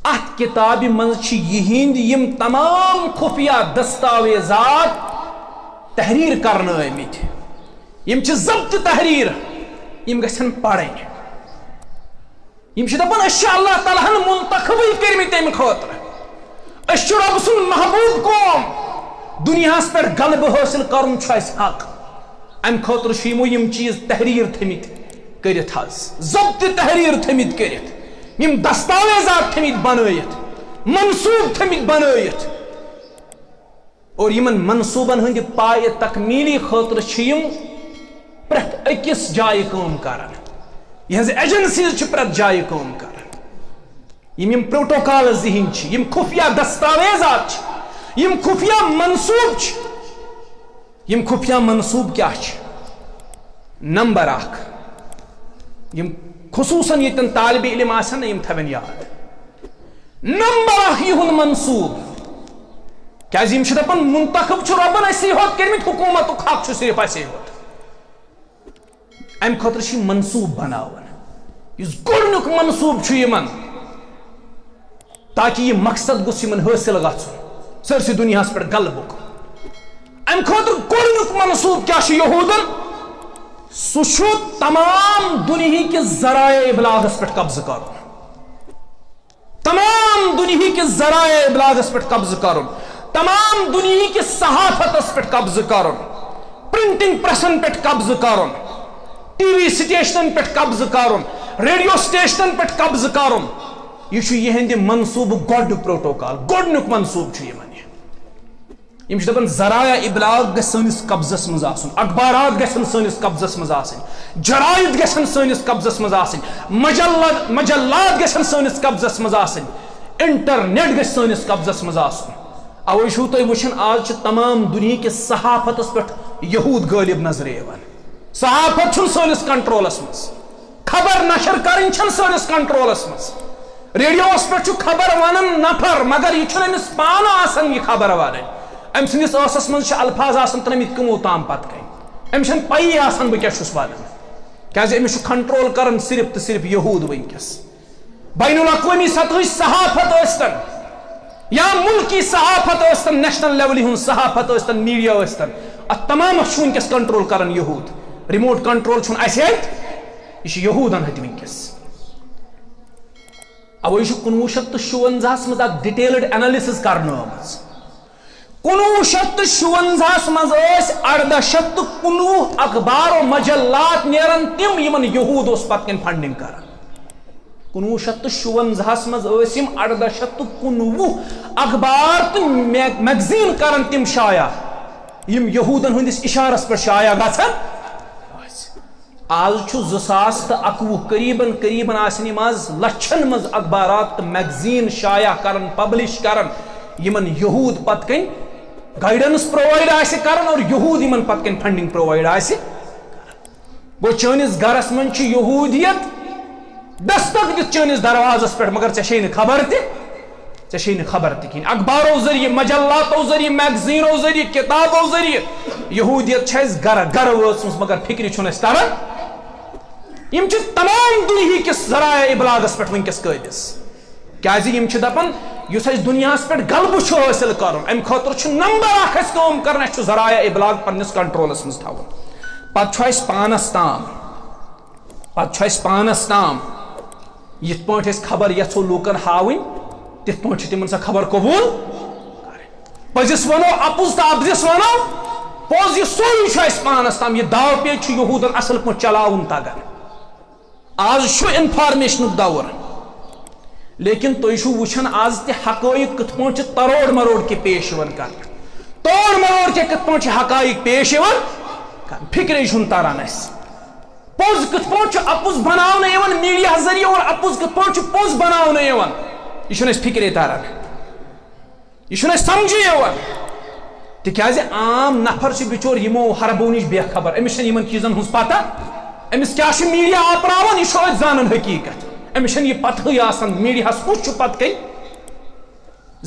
ات کتاب من یہند یم تمام خفیہ دستاویزات تحریر کرنے آمت یم ضبط تحریر یم گژھن پڑھیں یم دپان اس اللہ تعالیٰ ہن منتخبی کرمت تمہ خاطر اس رب سن محبوب قوم دنیاس پہ غلبہ حاصل کرن اس حق ام خاطر یمو یم چیز تحریر تھمت کرت ضبط تحریر تھمت کرت یم دستاویزات تھمت بنائت منصوب تھمت بنائت اور یمن منصوبن ہند پائے تکمیلی خاطر یم پرت اکس جائے کام کران یہ ایجنسیز پرت جائے کام کران یم پروٹوکال ذہن یم خفیہ دستاویزات یم خفیہ منصوب یم خفیہ منصوب کیا نمبر اخ یم خصوصاً یتن طالب علم آسن یم تھوین یاد نمبر اخ یہ منصوب کیا یم دپان منتخب ربن اسی ہوت کرمت حکومت حق صرف اسی ہوت ام خاطر منصوب بناون اس گۄڈنیُک منصوب یمن تاکہ یہ مقصد گوٚژھ یمن حٲصِل گژھُن سرسی دنیاس پہ غلبک ام خاطر گۄڈنیُک منصوب کیا یہودن سہ تمام دنیا کے ذرائع ابلاغس پہ قبضہ کرن تمام دنیا کے ذرائع ابلاغس پہ قبضہ کرن تمام دنیا کے صحافتس پہ قبضہ کرن پرنٹنگ پریسن پہ قبضہ کرن ٹی وی سٹیشنن پہ قبضہ کرن ریڈیو سٹیشنن پہ قبضہ کرن یہ یہند منصوب گۄڈنیُک پروٹوکال گۄڈنیُک منصوب یمن یم دپان ذرائع ابلاغ گژھِ سٲنِس قبضس منٛز آسُن اخبارات گژھن سٲنِس قبضس منٛز آسٕنۍ جرائد گژھن سٲنِس قبضس منٛز آسٕنۍ مجلات گژھن سٲنِس قبضس منٛز آسٕنۍ انٹرنیٹ گژھِ سٲنِس قبضس منٛز آسُن اوے چھُو تُہۍ وٕچھان آز چھِ تمام دُنیا کِس صحافتس پٮ۪ٹھ یہوٗد غٲلب نظرِ یِوان صحافت چھُنہٕ سٲنِس کنٹرولس منٛز خبر نشر کرٕنۍ چھنہٕ سٲنِس کنٹرولس منٛز ریڈیوس پٮ۪ٹھ چھُ خبر ونان نفر مگر یہ چھُنہٕ أمِس پانہٕ آسان یہ خبر ونٕنۍ ام سندس ٲسس منٛز چھِ الفاظ آسان ترٲمٕتۍ کٕمو تام پتہٕ کَنۍ أمِس چھنہٕ پَیی آسان بہٕ کیاہ چھُس ونان کیازِ أمِس چھُ کنٹرول کران صرف تہٕ صرف یہوٗد وٕنکیٚس بین الاقوٲمی سطحٕچ صحافت ٲسۍتن یا ملکی صحافت ٲسۍتن نیشنل لیولہِ ہُنٛد صحافت ٲسۍتن میڈیا ٲسۍتن اتھ تمامس چھُ وٕنکیٚس کنٹرول کران یہوٗد رِموٹ کنٹرول چھُنہٕ اَسہِ اَتھِ یہِ چھُ یہوٗدن اَتھِ وٕنکیٚس اوے چھُ 1956 منٛز اکھ ڈِٹیلڈ اینالسِس کرنہٕ آمٕژ 1956 منٛز ٲسۍ 1819 اخبار و مجلات نیران تِم یِمن یہوٗد اوس پتہٕ کَنۍ فنڈنگ کران 1956 منٛز ٲسۍ یِم 1819 اخبار تہٕ میگزیٖن کران تِم شایع یِم یہوٗدن ہٕنٛدِس اِشارس پٮ۪ٹھ شایع گژھان آز چھُ 2021 قریباً آسن یِم آز لچھن منٛز اخبارات تہٕ میگزیٖن شایع کران پبلش کران یِمن یہوٗد پتہٕ کَنۍ گائیڈنس پرووائڈ آسہِ کران اور یہوٗد یِمن پتہٕ کَنۍ فنڈنگ پرووائڈ آسہِ گوٚو چٲنِس گرس منٛز چھِ یہوٗدیت دستک دِتھ چٲنِس دروازس پٮ۪ٹھ مگر ژےٚ چھے نہٕ خبر تہِ کِہیٖنۍ اخبارو ذٔریعہٕ مجلاتو ذٔریعہٕ میگزیٖنو ذٔریعہٕ کِتابو ذٔریعہٕ یہوٗدیت چھِ اَسہِ گرٕ وٲژمٕژ مگر فِکرِ چھُنہٕ اَسہِ تران یم چھِ تمام دُنہِکۍ کِس ذرائع ابلاغس پٮ۪ٹھ وٕنکیٚس قٲبِض کیازِ یم چھِ دپان یُس اَسہِ دُنیاہس پٮ۪ٹھ غلبہٕ چھُ حٲصِل کرُن امہِ خٲطرٕ چھُ نمبر اکھ اَسہِ کٲم کرٕنۍ اَسہِ چھُ ذرائع ابلاغ پننِس کنٹرولس منٛز تھاوُن پتہٕ چھُ اَسہِ پانس تام یِتھ پٲٹھۍ أسۍ خبر یژھو لوٗکن ہاوٕنۍ تِتھ پٲٹھۍ چھِ تِمن سۄ خبر قبوٗل کرٕنۍ پٔزِس ونو اپُز تہٕ ابزِس ونو پوٚز یہِ سورُے چھُ اَسہِ پانس تام یہِ داو پیچ چھُ یہوٗدن اصل پٲٹھۍ چلاوُن تگان آز چھُ انفارمیشنُک دور لیکن تُہۍ چھُو وٕچھان آز تہِ حقٲیق کِتھ پٲٹھۍ چھِ تروڑ مروڑ کے پیش یِوان کرنہٕ توڑ مروڑ کے کِتھ پٲٹھۍ چھِ حقٲیق پیش یِوان کرنہٕ فِکرے چھُنہٕ تران اَسہِ پوٚز کِتھ پٲٹھۍ چھُ اپُز بناونہٕ یِوان میڈیا ذٔریعہٕ اور اپُز کِتھ پٲٹھۍ چھُ پوٚز بناونہٕ یِوان یہِ چھُنہٕ اَسہِ فِکرے تران یہِ چھُنہٕ اَسہِ سمجھے یِوان تِکیازِ عام نفر چھُ بِچور یِمو حربو نِش بے خبر أمِس چھنہٕ یِمن چیٖزن ہٕنٛز پتہ أمِس کیاہ چھُ میڈیا آپراوان یہِ چھُ أتھۍ زانان حقیٖقت أمس چھنہٕ یہِ پتہٕے آسان میٖڈیاہس کُس چھُ پتہٕ کَنۍ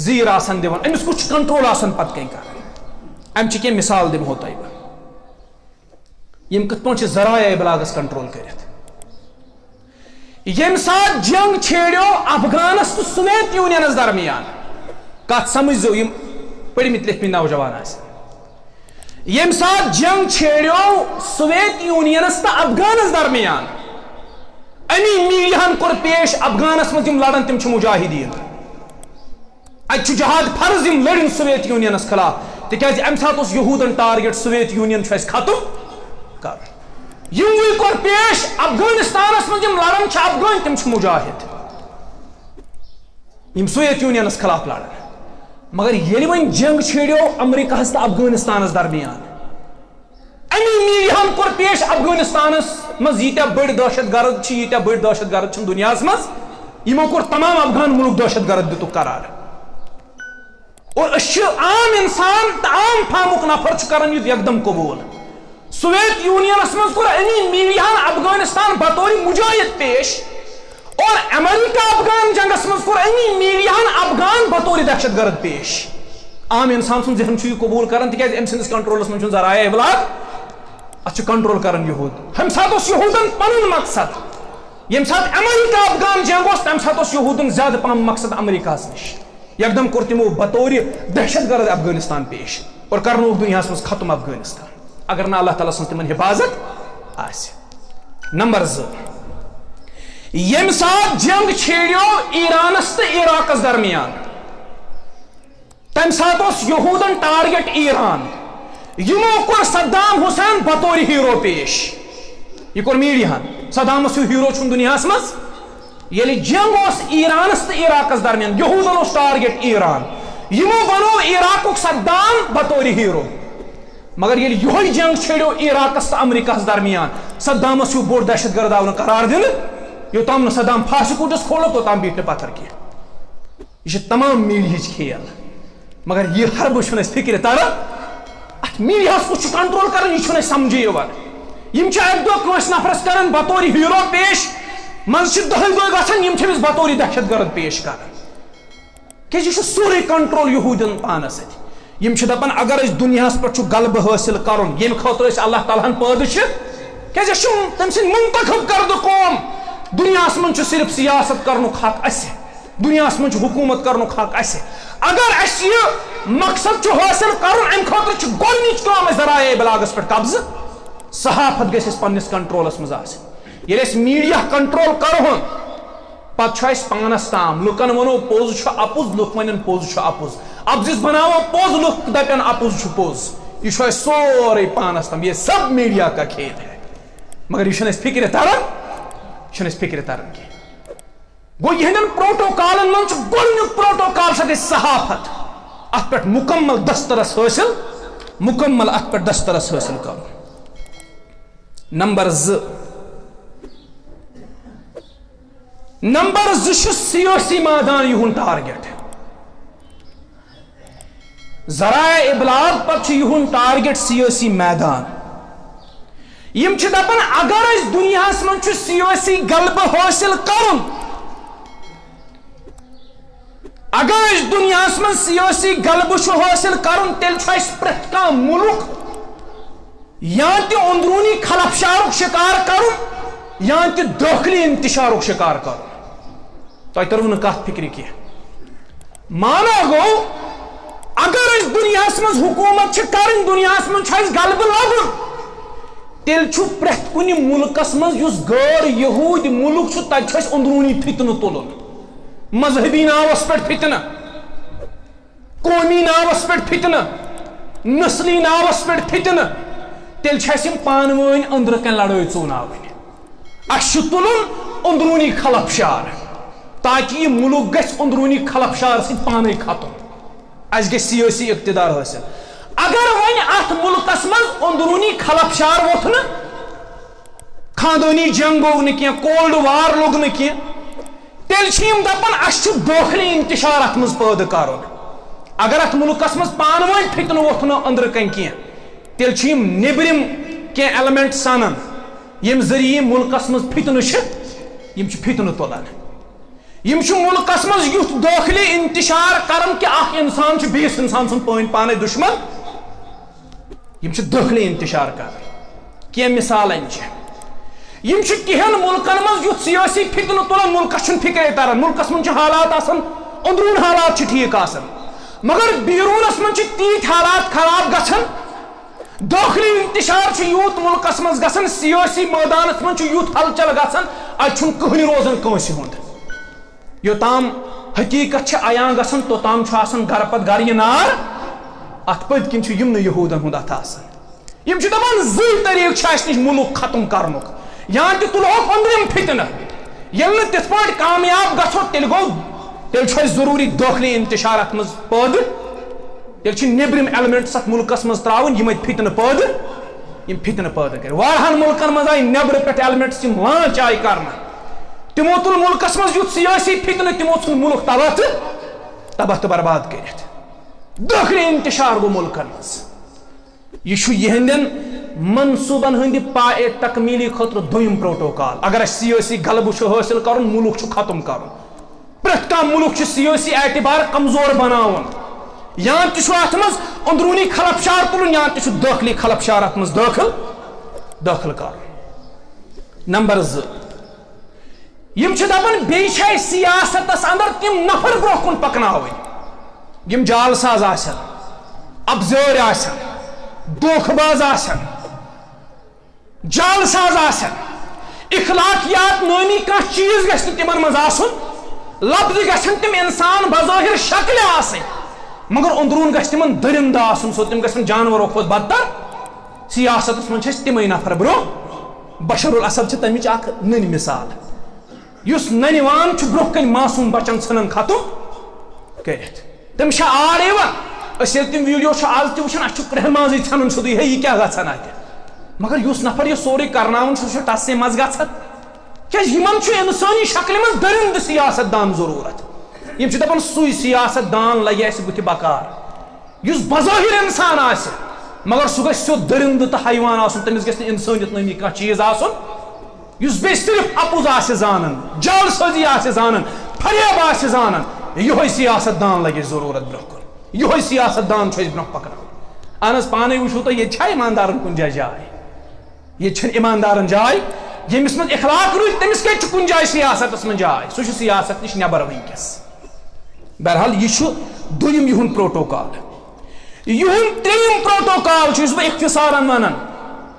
زیٖر آسان دِوان أمس کُس چھُ کنٹرول آسان پتہٕ کَنۍ کران امچہِ کینٛہہ مِثال دِمہو تۄہہِ بہٕ یِم کِتھ پٲٹھۍ چھِ ذرایعہ ابلاغس کنٹرول کٔرِتھ ییٚمہِ ساتہٕ جنگ چھیڑیو افغانس تہٕ سوویت یوٗنینس درمیان کتھ سمجھزیو یِم پٔرمٕتۍ لیکھمٕتۍ نوجوان آسن ییٚمہِ ساتہٕ جنگ چھیڑیو سوویت یوٗنینس تہٕ افغانس درمیان امی میٖڈیاہن کوٚر پیش افغانس منٛز یِم لڑان تِم چھِ مجاہدیٖن اتہِ چھُ جہاد فرض یِم لٔڑِن سوویت یوٗنینس خلاف تِکیازِ امہِ ساتہٕ اوس یہوٗدن ٹارگیٹ سوویت یوٗنین چھُ اَسہِ ختم کرُن یِموٕے کوٚر پیش افغانستانس منٛز یِم لڑان چھِ افغان تِم چھِ مجاہد یِم سوویت یوٗنینس خلاف لڑان مگر ییٚلہِ وۄنۍ جنگ چھیڑیو امریکہس تہٕ افغانستانس درمیان امی میٖڈیاہن کوٚر پیش افغانستانس منٛز ییٖتیاہ بٔڑۍ دہشت گرد چھِ ییٖتیاہ بٔڑۍ دہشت گرد چھِ دُنیاہس منٛز یِمو کوٚر تمام افغان مُلک دہشت گرد دِتُکھ قرار اور أسۍ چھِ عام انسان تہٕ عام فامُک نفر چھُ کران یہِ یکدم قبوٗل سوویت یوٗنینس منٛز کوٚر امی میٖڈیاہن افغانستان بطور مجاہد پیش اور امریکہ افغان جنگس منٛز کوٚر امی میٖڈیاہن افغان بطور دہشت گرد پیش عام انسان سُنٛد ذہن چھُ یہِ قبوٗل کران تِکیازِ أمۍ سٕنٛدِس کنٹرولس منٛز چھُنہٕ ذرایعہ ابلاغ اتھ چھُ کنٹرول کران یہوٗد ہمہِ ساتہٕ اوس یہوٗدن پنُن مقصد ییٚمہِ ساتہٕ امریکہ افغان جنگ اوس تمہِ ساتہٕ اوس یہوٗدن زیادٕ پہم مقصد امریکہس نِش یکدم کوٚر تِمو بطور دہشت گرد افغانستان پیش اور کرنووُکھ دُنیاہس منٛز ختم افغانستان اگر نہٕ اللہ تعالیٰ سٕنٛز تِمن حفاظت آسہِ نمبر 2 ییٚمہِ ساتہٕ جنگ چھیڑیو ایرانس تہٕ عراقس درمیان تمہِ ساتہٕ اوس یہوٗدن ٹارگیٹ ایران یِمو کوٚر صدام حسین بطور ہیرو پیش یہِ کوٚر میٖڈیاہن صدامس ہیوٗ ہیرو چھُنہٕ دُنیاہس منٛز ییٚلہِ جنگ اوس ایرانس تہٕ عراقس درمیان یہوٗدن اوس ٹارگیٹ ایران یِمو بنوو عراقُک صدام بطور ہیرو مگر ییٚلہِ یِہوے جنگ چھیڑیو عراقس تہٕ امریکہس درمیان صدامس ہیوٗ بوٚڑ دہشت گرد آو نہٕ قرار دِنہٕ یوٚتام نہٕ صدام پھاسہِ کوٗٹس کھولُکھ توٚتام بیٖٹھ نہٕ پتھر کینٛہہ یہِ چھِ تمام میٖڈیاہٕچ کھیل مگر یہِ حربہٕ چھُنہٕ اَسہِ فِکرِ تران اتھ میٖڈیاہس کُس چھُ کنٹرول کران یہِ چھُنہٕ اَسہِ سمجھے یِوان یِم چھِ اکہِ دۄہ کٲنٛسہِ نفرس کران بطور ہیرو پیش منٛزٕ چھِ دۄہے دۄہے گژھان یِم چھِ أمِس بطور دہشت گرد پیش کران کیازِ یہِ چھُ سورُے کنٹرول یہوٗدین پانس اتھِ یِم چھِ دپان اگر أسۍ دُنیاہس پٮ۪ٹھ چھُ غلبہٕ حٲصِل کرُن ییٚمہِ خٲطرٕ أسۍ اللہ تعالیٰ ہن پٲدٕ چھِ کیازِ أسۍ چھِ تٔمۍ سٕنٛدۍ منتخب کردٕ قوم دُنیاہس منٛز چھُ صرف سیاست کرنُک حق اسہِ دُنیاہس منٛز چھُ حکوٗمت کرنُک حق اسہِ اگر اسہِ یہِ مقصد چھُ حٲصِل کرُن امہِ خٲطرٕ چھِ گۄڈنِچ کٲم اسہِ ذرایعہ ابلاغس پٮ۪ٹھ قبضہٕ صحافت گژھِ اسہِ پننِس کنٹرولس منٛز آسٕنۍ ییٚلہِ أسۍ میٖڈیا کنٹرول کرہون پتہٕ چھُ اسہِ پانس تام لُکن ونو پوٚز چھُ اپُز لُکھ ونن پوٚز چھُ اپُز اپزِس بناوو پوٚز لُکھ دپن اپُز چھُ پوٚز یہِ چھُ اسہِ سورُے پانس تام یہ سب میٖڈیا کا کھیل ہے مگر یہِ چھُنہٕ اسہِ فِکرِ تران یہِ چھُنہٕ اسہِ فِکرِ تران کینٛہہ گوٚو یِہنٛدٮ۪ن پروٹوکالن منٛز چھُ گۄڈنیُک پروٹوکال چھِ گژھِ صحافت اتھ پٮ۪ٹھ مُکمل دسترس حٲصِل مُکمل اتھ پٮ۪ٹھ دسترس حٲصِل کرُن نمبر 2 چھُ سیٲسی مٲدان یِہُنٛد ٹارگیٹ ذرایعہ ابلاغ پتہٕ چھُ یِہُنٛد ٹارگیٹ سیٲسی میدان یِم چھِ دپان اگر أسۍ دُنیاہس منٛز چھُ سیٲسی غلبہٕ حٲصِل کرُن اگر أسۍ دُنیاہس منٛز سیٲسی غلبہٕ چھُ حٲصِل کرُن تیٚلہِ چھُ اسہِ پرٛٮ۪تھ کانٛہہ مُلک یا تہِ اندروٗنی خلفشارُک شِکار کرُن یا تہِ دٲخلی انتشارُک شِکار کرُن تۄہہِ ترو نہٕ کتھ فِکرِ کینٛہہ مانا گوٚو اگر أسۍ دُنیاہس منٛز حکوٗمت چھِ کرٕنۍ دُنیاہس منٛز چھُ اسہِ غلبہٕ لبُن تیٚلہِ چھُ پرٛٮ۪تھ کُنہِ مُلکس منٛز یُس غٲر یہوٗدۍ مُلک چھُ تتہِ چھُ اسہِ اندروٗنی فتنہٕ تُلُن مذہبی ناوس پٮ۪ٹھ فتنہٕ قومی ناوس پٮ۪ٹھ فتنہٕ نسلی ناوس پٮ۪ٹھ فتنہٕ تیٚلہِ چھِ اسہِ یِم پانہٕ ؤنۍ أنٛدرٕ کَنۍ لڑٲے ژوناوٕنۍ اسہِ چھُ تُلُن اندروٗنی خلفشار تاکہِ یہِ مُلک گژھِ اندروٗنی خلفشار سۭتۍ پانے ختم اسہِ گژھِ سیٲسی اقتدار حٲصِل اگر وۄنۍ اتھ مُلکس منٛز اندروٗنی خلفشار ووٚتھ نہٕ خاندٲنی جنگ گوٚو نہٕ کینٛہہ کولڈ وار لوٚگ نہٕ کینٛہہ تیٚلہِ چھِ یِم دپان اسہِ چھُ دٲخلی انتشار اتھ منٛز پٲدٕ کرُن اگر اتھ مُلکس منٛز پانہٕ ؤنۍ فتنہٕ ووٚتھ نہٕ أنٛدرٕ کَنۍ کینٛہہ تیٚلہِ چھِ یِم نیبرِم کینٛہہ ایلمنٹ سانان ییٚمہِ ذٔریعہٕ یِم مُلکس منٛز فتنہٕ چھِ یِم چھِ فتنہٕ تُلان یم چھ ملکس مز یوت داخلی انتشار کرن کہ اخ انسان چھ بیس انسان سن پانے دشمن یم چھ داخلی انتشار کرن کی مثالن چھ یم چھ کہن ملکن مز یوت سیاسی فتنہ تلن ملکس چھ فکر تران ملکس من چھ حالات آسان اندرون حالات چھ ٹھیک آسان مگر بیرونس من چھ تیت حالات خراب گژھن داخلی انتشار چھ یوت ملکس مز گژھن سیاسی میدانس من چھ یوت ہلچل گژھن اتھ چھن کہنی روزن کٲنٛسہِ ہُنٛد یوتام حقیقت چھ عیان گژھن توتام چھ آسان گر پتہٕ گر یہ نار ات پٔتۍ کِنۍ چھ یمنٕے یہوٗدن ہُنٛد اتھ آسان یم چھ دپان زٕے طریقہٕ چھ اسہِ نِش ملک ختم کرنُک یا تہِ تُلہوکھ أنٛدرِم فتنہٕ ییٚلہِ نہٕ تِتھ پٲٹھۍ کامیاب گژھو تیٚلہِ گوٚو تیٚلہِ چھُ اسہِ ضروٗری دٲخلی انتشار اتھ منٛز پٲدٕ تیٚلہِ چھِ نیبرِم ایلمنٹس اتھ ملکس منٛز تراوٕنۍ یِم اتہِ فتنہٕ پٲدٕ یم فتنہٕ پٲدٕ کرِ واریاہن ملکن منٛز آیہِ نیبرٕ پٮ۪ٹھ ایلمنٹس یم لانچ آیہِ کرنہٕ تمو تل ملکس مز یوت سیاسی فتنہ تمو ژھن ملک تباہ تو برباد کرت داخلی انتشار گو ملکن مز یہ یہندین منصوبن ہند پائے تکمیلی خاطر دویم پروٹوکال اگر اس سیاسی غلبہ حاصل کرن ملک ختم کرن پرت کانٛہہ ملک سیاسی اعتبار کمزور بناون یا تہ ات مز اندرونی خلفشار تلن یا تہ داخلی خلفشار ات مز داخل کرن نمبر 2 یم چھ دپان بیٚیہِ چھِ اَسہِ سیاستس اندر تم نفر برونٛہہ کُن پکناوٕنۍ یم جال ساز آسن ابزٲرۍ آسن دھوکہٕ باز آسن جال ساز آسن اخلاقیات نٲمی کانٛہہ چیٖز گژھِ نہٕ تمن منٛز آسُن لفظ گژھن تم انسان بظٲہر شکلہِ آسٕنۍ مگر اندرون گژھِ تمن درندٕ آسُن سو تم گژھن جانورو کھۄتہٕ بدتر سیاستس منٛز چھِ اَسہِ تمے نفر برونٛہہ بشر الاسد چھِ تمِچ اکھ نٔنۍ مثال یس ننوان برونٛہہ کن معصوم بچن ژھنان ختم کرت تم آر ییٚلہِ تم ویڈیو آز تہِ وٕچھان اَسہِ چھُ کرٛٮ۪ہن منٛزٕے ژھنان سیوٚدُے ہے یہِ کیٛاہ گژھان اتہِ مگر یُس نفر یہِ سورُے کرناوان سُہ چھُ ٹسے منٛز گژھان کیٛازِ یِمن چھُ انسٲنی شکلہِ منٛز دٔرِنٛدٕ سیاست دان ضروٗرت یِم چھِ دپان سُے سیاست دان لگہِ اَسہِ بٕتھِ بکار یُس بظٲہر انسان آسہِ مگر سُہ گژھِ سیوٚد دٔرِنٛدٕ تہٕ حیوان آسُن تٔمِس گژھِ نہٕ انسٲنیت نٲمی کانٛہہ چیٖز آسُن یُس بیٚیہِ صرف اپُز آسہِ زانان جال سٲزی آسہِ زانان فریب آسہِ زانان یِہوے سیاست دان لگہِ ضروٗرت برونٛہہ کُن یِہوے سیاست دان چھُ أسۍ برونٛہہ پکناوُن اہن حظ پانے وٕچھو تُہۍ ییٚتہِ چھا ایماندارن کُنہِ جایہِ جاے ییٚتہِ چھنہٕ ایماندارن جاے ییٚمِس منٛز اخلاق روٗدۍ تٔمِس کتہِ چھُ کُنہِ جایہِ سیاستس منٛز جاے سُہ چھُ سیاست نِش نٮ۪بر وٕنکیٚس بہرحال یہِ چھُ دوٚیِم یِہُنٛد پروٹوکال یِہُنٛد ترٛیٚیِم پروٹوکال چھُ یُس بہٕ اختصارن ونان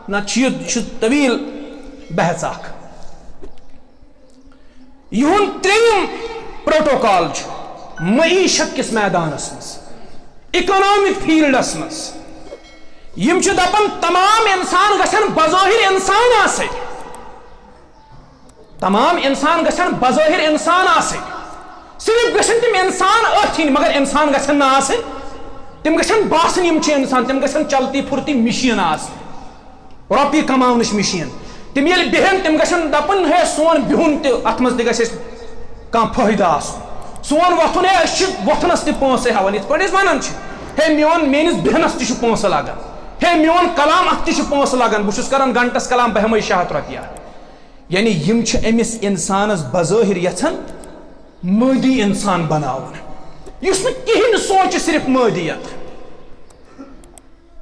نتہٕ چھُ یہِ چھُ طویل بحث اکھ یِہُنٛد ترٛیٚیِم پروٹوکال چھُ معیشت کِس میدانس منٛز اکنامک فیلڈس منٛز یم چھِ دپان تمام انسان گژھن بظٲہر انسان آسٕنۍ تمام انسان گژھن بظٲہر انسان آسٕنۍ صرف گژھن تم انسان ٲتھِنۍ مگر انسان گژھن نہٕ آسٕنۍ تم گژھن باسٕنۍ یم چھِ انسان تم گژھن چلتی پھرتی مشیٖن آسٕنۍ رۄپیہِ کماونٕچ مشیٖن تم ییٚلہِ بیہن تم گژھن دپن ہے سون بِہُن تہِ اتھ منٛز تہِ گژھِ اَسہِ کانٛہہ فٲیدٕ آسُن سون وۄتھُن ہے أسۍ چھِ وۄتھنس تہِ پونٛسہٕ ہٮ۪وان یِتھ پٲٹھۍ أسۍ ونان چھِ ہے میٲنِس بیہنس تہِ چھُ پونٛسہٕ لگان ہے میون کلام اتھ تہِ چھُ پونٛسہٕ لگان بہٕ چھُس کران گنٹس کلام بہٕ ہٮ۪مے 600 رۄپیہِ یعنی یم چھِ أمِس انسانس بظٲہر یژھان مٲدی انسان بناوُن یُس نہٕ کِہینۍ سونٛچہِ صرف مٲدیت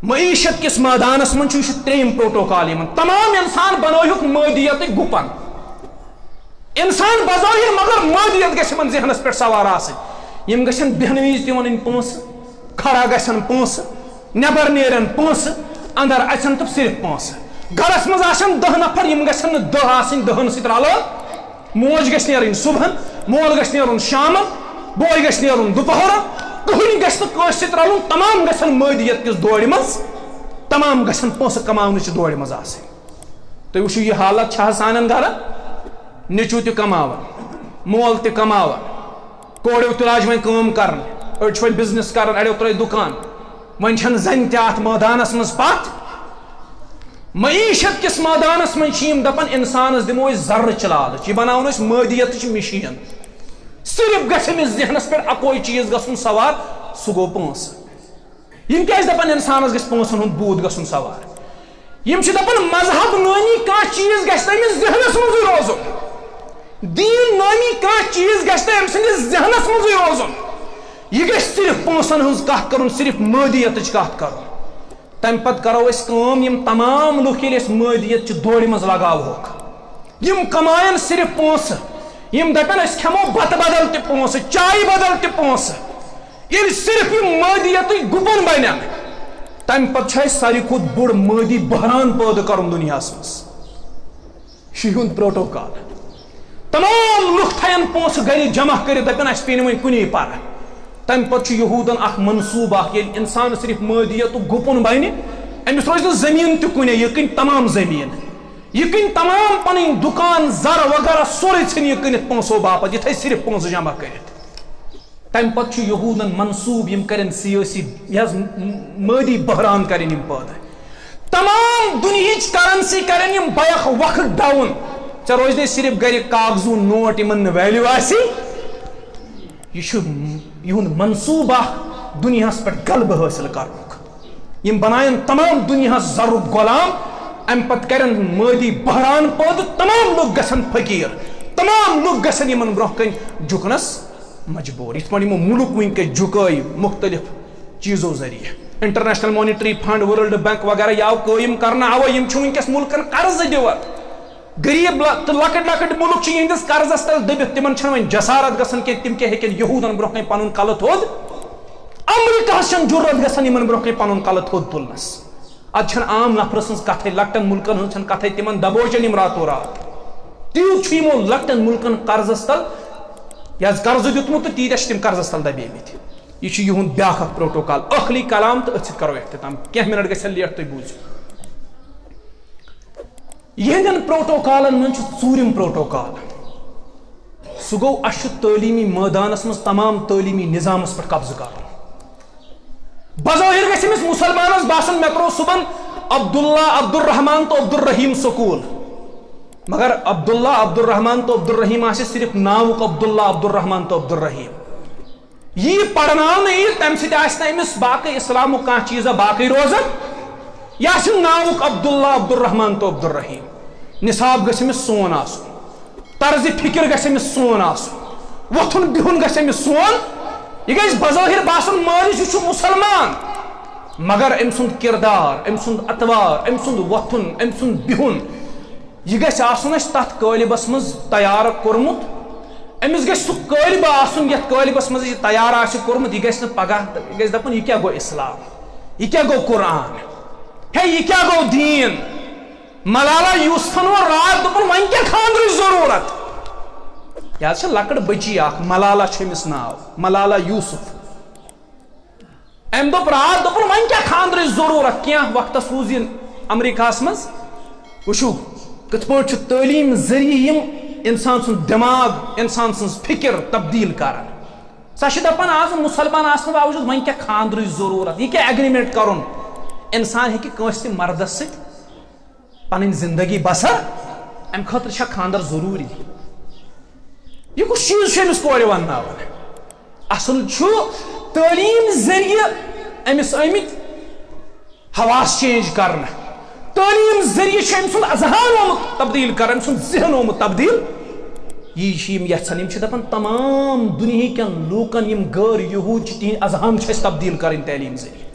معیشت کس میدانس منٛز چھُ یہِ چھُ ترٛیٚیِم پروٹوکال یِمن تمام انسان بنٲیہُکھ مٲدیتٕکۍ گُپن انسان بظٲہر مگر مٲدیت گژھِ یِمن ذہنس پٮ۪ٹھ سوار آسٕنۍ یِم گژھن بیہنہٕ وِزِ تہِ وَنٕنۍ پونٛسہٕ کھڑا گژھن پونٛسہٕ نٮ۪بر نیرن پونٛسہٕ اندر اژن تہٕ صرف پونٛسہٕ گرس منٛز آسن 10 نفر یِم گژھن نہٕ 10 آسٕنۍ 10 سۭتۍ رلٲو موج گژھِ نیرٕنۍ صبحن مول گژھِ نیرُن شامن بوے گژھِ نیرُن دُپہرن کٕہٕنۍ گژھِ نہٕ کٲنٛسہِ سۭتۍ رلُن تمام گژھن مٲدیت کِس دورِ منٛز تمام گژھن پونٛسہٕ کماونٕچہِ دورِ منٛز آسٕنۍ تُہۍ وٕچھِو یہِ حالت چھا سانٮ۪ن گرن نیٚچوٗ تہِ کماوان مول تہِ کماوان کوریو تہِ لاجہِ وۄنۍ کٲم کرٕنۍ أڑۍ چھِ وۄنۍ بِزنس کران اڑیو ترٲے دُکان وۄنۍ چھنہٕ زنہِ تہِ اتھ مٲدانس منٛز پتھ معیشت کس میدانس منٛز چھِ یِم دپان انسانس دِمو أسۍ ذرٕچ لالٕچ یہِ بناوون أسۍ مٲدیتٕچ مشیٖن صرف گژھِ أمِس ذہنس پٮ۪ٹھ اکوے چیٖز گژھُن سوار سُہ گوٚو پونٛسہٕ یِم کیازِ دپان انسانس گژھِ پونٛسن ہُنٛد بوٗد گژھُن سوار یِم چھِ دپان مذہب نٲنی کانٛہہ چیٖز گژھِ نہٕ أمِس ذہنس منٛزٕے روزُن دین نامی کانٛہہ چیز گژھِ نہٕ أمۍ سٕنٛدِس ذہنس منٛزٕے روزُن یہ گژھِ صرف پونٛسن ہٕنٛز کتھ کرُن صرف مٲدیتٕچ کتھ کرُن تمہِ پتہٕ کرو أسۍ کٲم یِم تمام لُکھ ییٚلہِ أسۍ مٲدیت چہِ دورِ منٛز لگاوہوکھ یِم کماین صرف پونٛسہٕ یِم دپن أسۍ کھٮ۪مو بتہٕ بدل تہِ پونٛسہٕ چایہِ بدل تہِ پونٛسہٕ ییٚلہِ صرف یِم مٲدیتٕکۍ گُپن بنن تمہِ پتہٕ چھُ اسہِ ساروی کھۄتہٕ بوٚڑ مٲدی بحران پٲدٕ کرُن دُنیاہس منٛز یہِ چھُ یِہُنٛد پروٹوکال تمام لُکھ تھاین پونٛسہٕ گرِ جمع کٔرِتھ دپن اسہِ پیٚیہِ نہٕ وۄنۍ کُنی پرٕ تمہِ پتہٕ چھُ یہوٗدن اکھ منصوٗبہٕ اکھ ییٚلہِ انسان صرف مٲدیتُک گُپن بنہِ أمِس روزِ نہٕ زٔمیٖن تہِ کُنے یہِ کٕنہِ تمام زٔمیٖن یہ کن تمام پنٕنۍ دکان زر وغیرہ سورُے ژھٕنہِ یہِ کٕنِتھ پونٛسو باپتھ یہِ تھایہِ صرف پونٛسہٕ جمع کٔرِتھ تمہِ پتہٕ چھُ یہوٗدن منصوٗبہٕ یِم کرن سیٲسی یہِ حظ مٲدی بحران کرن یِم پٲدٕ تمام دُنہِچ کرنسی کرن یِم بیک وقت ڈاوُن ژےٚ روزِ نہٕ صرف گرِ کاغذوٗ نوٹ یِمن نہٕ ویلیوٗ آسہِ یہِ چھُ یِہُنٛد منصوٗبہٕ اکھ دُنیاہس پٮ۪ٹھ غلبہٕ حٲصِل کرنُک یِم بناین تمام دُنیاہس زرُک غلام امہِ پتہٕ کرن مٲدی بحران پٲدٕ تمام لُکھ گژھن فقیٖر تمام لُکھ گژھن یِمن برونٛہہ کَنۍ جُکنس مجبوٗر یِتھ پٲٹھۍ یِمو مُلک وٕنکیٚس جُکٲے مُختٔلِف چیٖزو ذٔریعہٕ international monetary fund world bank وغیرہ یہِ آو قٲیِم کرنہٕ اَوے یِم چھِ وٕنکیٚس مُلکن قرضہٕ دِوان غریٖب تہٕ لۄکٕٹۍ لۄکٕٹۍ مُلک چھِ یِہنٛدِس قرضس تل دٔبِتھ تِمن چھنہٕ وۄنۍ جسارت گژھان کینٛہہ تِم کیٛاہ ہیٚکن یہوٗدن برونٛہہ کَنۍ پنُن کلہٕ تھوٚد امریکہس چھنہٕ ضروٗرت گژھان یِمن برونٛہہ کَنۍ پنُن کلہٕ تھوٚد تُلنس اد چھنہٕ عام نفرٕ سٕنٛز کتھٕے لۄکٹٮ۪ن مُلکن ہٕنٛز چھنہٕ کتھٕے تِمن دبوچن یِم راتو رات تیوٗت چھُ یِمو لۄکٹٮ۪ن مُلکن قرضس تل یہِ حظ قرضہٕ دیُتمُت تہٕ تیٖتیاہ چھِ تِم قرضس تل دبیمٕتۍ یہِ چھُ یِہُنٛد بیاکھ اکھ پروٹوکال ٲخری کلام تہٕ أتھۍ سۭتۍ کرو اختتام کینٛہہ مِنٹ گژھن لیٹ تُہۍ بوٗزِو یِہنٛدٮ۪ن پروٹوکالن منٛز چھُ ژوٗرِم پروٹوکال سُہ گوٚو اسہِ چھُ تعلیٖمی مٲدانس منٛز تمام تعلیٖمی نظامس پٮ۪ٹھ قبضہٕ کرُن بظٲہر گژھِ أمِس مُسلمانس باسُن مےٚ ترٛوو صُبحن عبداللہ عبدالرحمان تو عبدالرحیٖم سکوٗل مگر عبداللہ عبدالرحمان تو عبدالرحیٖم آسہِ صرف ناوُک عبداللہ عبدالرحمان تو عبدالرحیٖم یہِ پرناونہٕ یی تمہِ سۭتۍ آسہِ نہٕ أمِس باقٕے اسلامُک کانٛہہ چیٖزا باقٕے روزان یہِ آسہِ ناوُک عبداللہ عبدالرحمان تو عبدالرحیٖم نِصاب گژھِ أمِس سون آسُن طرزِ فِکر گژھِ أمِس سون آسُن وۄتھُن بِہُن گژھِ أمِس سون یہِ گژھِ بظٲہر باسُن مٲلِس یہِ چھُ مُسلمان مگر أمۍ سُنٛد کِردار أمۍ سُنٛد اطوار أمۍ سُنٛد وۄتھُن أمۍ سُنٛد بِہُن یہِ گژھِ آسُن اَسہِ تتھ قٲلبس منٛز تیار کوٚرمُت أمِس گژھِ سُہ قٲلبہٕ آسُن یتھ قٲلبس منٛز یہِ تیار آسہِ کوٚرمُت یہِ گژھِ نہٕ پگاہ یہِ گژھِ دپُن یہِ کیٛاہ گوٚو اسلام یہِ کیٛاہ گوٚو قرآن ہے یہِ کیٛاہ گوٚو دیٖن ملالا یوٗسفن ووٚن راتھ دوٚپُن وۄنۍ کیٛاہ خانٛدرٕچ ضروٗرت یہِ حظ چھِ لۄکٕٹ بٔچی اکھ ملالا چھُ أمِس ناو ملالا یوٗسف أمۍ دوٚپ راتھ دوٚپُن وۄنۍ کیٛاہ خانٛدرٕچ ضروٗرت کینٛہہ وقتس روٗز یہِ امریکاہس منٛز وٕچھِو کِتھ پٲٹھۍ چھُ تعلیٖم ذٔریعہٕ یِم انسان سُنٛد دٮ۪ماغ انسان سٕنٛز فِکر تبدیٖل کران سۄ چھِ دپان آز مُسلمان آسنہٕ باوجوٗد وۄنۍ کیٛاہ خانٛدرٕچ ضروٗرت یہِ کیٛاہ ایگریمنٹ کرُن انسان ہیٚکہِ کٲنٛسہِ تہِ مردس سۭتۍ پنٕنۍ زندگی بسر امہِ خٲطرٕ چھا خانٛدر ضروٗری یہِ کُس چیٖز چھُ أمِس کورِ ونناوان اصل چھُ تعلیٖم ذٔریعہٕ أمِس آمٕتۍ حواس چینج کرنہٕ تعلیٖم ذٔریعہٕ چھُ أمۍ سُنٛد اذہان آمُت تبدیٖل کران أمۍ سُنٛد ذہن آمُت تبدیٖل یی چھِ یِم یژھان یِم چھِ دپان تمام دُنہیٖکٮ۪ن لوٗکن یِم غٲر یہوٗد چھِ تِہنٛدۍ اذہان چھِ أسۍ تبدیٖل کرٕنۍ تعلیٖم ذٔریعہٕ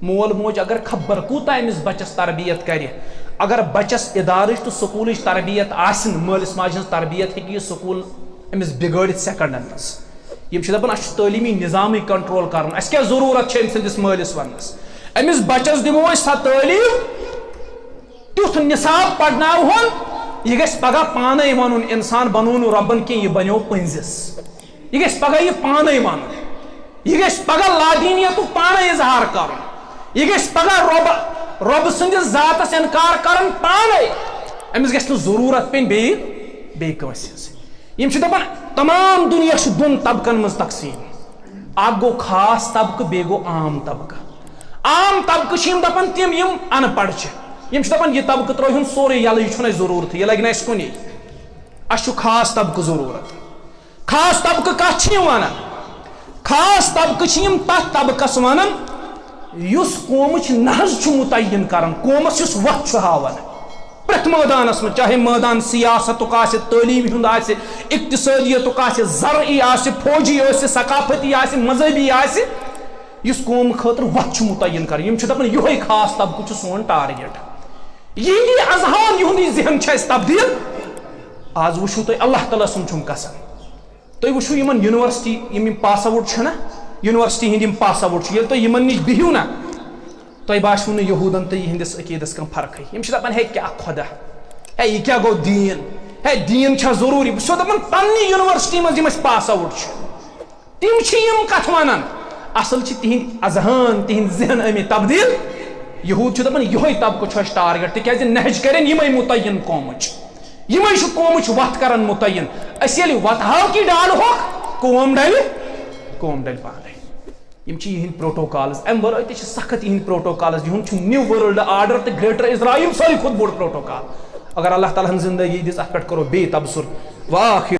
مول موج اگر خبر کوٗتاہ أمِس بچس تربیت کرِ اگر بچس ادارٕچ تہٕ سکوٗلٕچ تربیت آسہِ نہٕ مٲلِس ماجہِ ہٕنٛز تربیت ہیٚکہِ یہِ سکوٗل أمِس بِگٲڑِتھ سیکنڈن منٛز یِم چھِ دپان اسہِ چھُ تعلیٖمی نظامٕے کنٹرول کرُن اسہِ کیٛاہ ضروٗرت چھِ أمۍ سٕنٛدِس مٲلِس وننس أمِس بچس دِمو أسۍ سۄ تعلیٖم تیُتھ نِصاب پرناوہون یہِ گژھِ پگاہ پانے ونُن انسان بنوو نہٕ رۄبن کینٛہہ یہِ بنیو پٔنزِس یہِ گژھِ پگاہ یہِ پانے ونُن یہِ گژھِ پگاہ لادیٖنیتُک پانے اظہار کرُن یہِ گژھِ پگاہ رۄبہٕ سٕنٛدِس ذاتس انکار کرن پانے أمِس گژھِ نہٕ ضروٗرت پیٚنۍ بیٚیہِ کٲنٛسہِ ہٕنٛز یِم چھِ دپان تمام دُنیا چھُ دۄن طبقن منٛز تقسیٖم اکھ گوٚو خاص طبقہٕ بیٚیہِ گوٚو عام طبقہٕ عام طبقہٕ چھِ یِم دپان تِم یِم ان پڑھ چھِ یِم چھِ دپان یہِ طبقہٕ ترٲوہُن سورُے یلہٕ یہِ چھُنہٕ اَسہِ ضروٗرتھٕے یہِ لگہِ نہٕ اَسہِ کُنی اَسہِ چھُ خاص طبقہٕ ضروٗرت خاص طبقہٕ کتھ چھِ یِم ونان خاص طبقہٕ چھِ یِم تتھ طبقس ونان یُس قومٕچ نہض چھُ مُتعین کران قومس یُس وتھ چھُ ہاوان پرت میدانس میں، چاہے میدان سیاست تعلیم ہند آسہِ، اقتصادیت آسہِ، زرعی آسہِ، فوجی آسہِ، ثقافتی آسہِ، مذہبی آسہِ، اس قوم خاطر وقت متعین کر دپان یہ خاص طبقہ سون ٹارگیٹ. یہ اذہان یہ ذہن تبدیل. آز وچھو تھی اللہ تعالیٰ سن چھم قسم، تھی وچھو یمن یونیورسٹی یم پاس آؤٹ چھنا، یونیورسٹی ہند پاس آؤٹ یل تھی یمن نش بہیو نا، تھی باسو نا یہودن تو یہندس عقیدس کم فرق. یم دپان ہے کیا خدا، ہے یہ کیا گو دین، ہے دین چھا ضروری. بہ دپان پننی یونیورسٹی مز یم پاس آؤٹ تم یم کت ونان، اصل تہند اذہان تہند ذہن امی تبدیل. یہود دپان یہ طبقہ ٹارگیٹ تکیاز نہج کرن یمے متعین قومچ، یمے قومچ وت کران متعین. اس یل وتہو کی ڈال ہوک قوم ڈل پانے. یم یہند پروٹوکالز، ام ورائے تہ سخت یہند پروٹوکالز. یہند نیو ورلڈ آرڈر تو گریٹر اسرائیل ساروی کھت بوڑ پروٹوکال. اگر اللہ تعالیٰ زندگی دس ات پہ کرو بے تبصر. واخر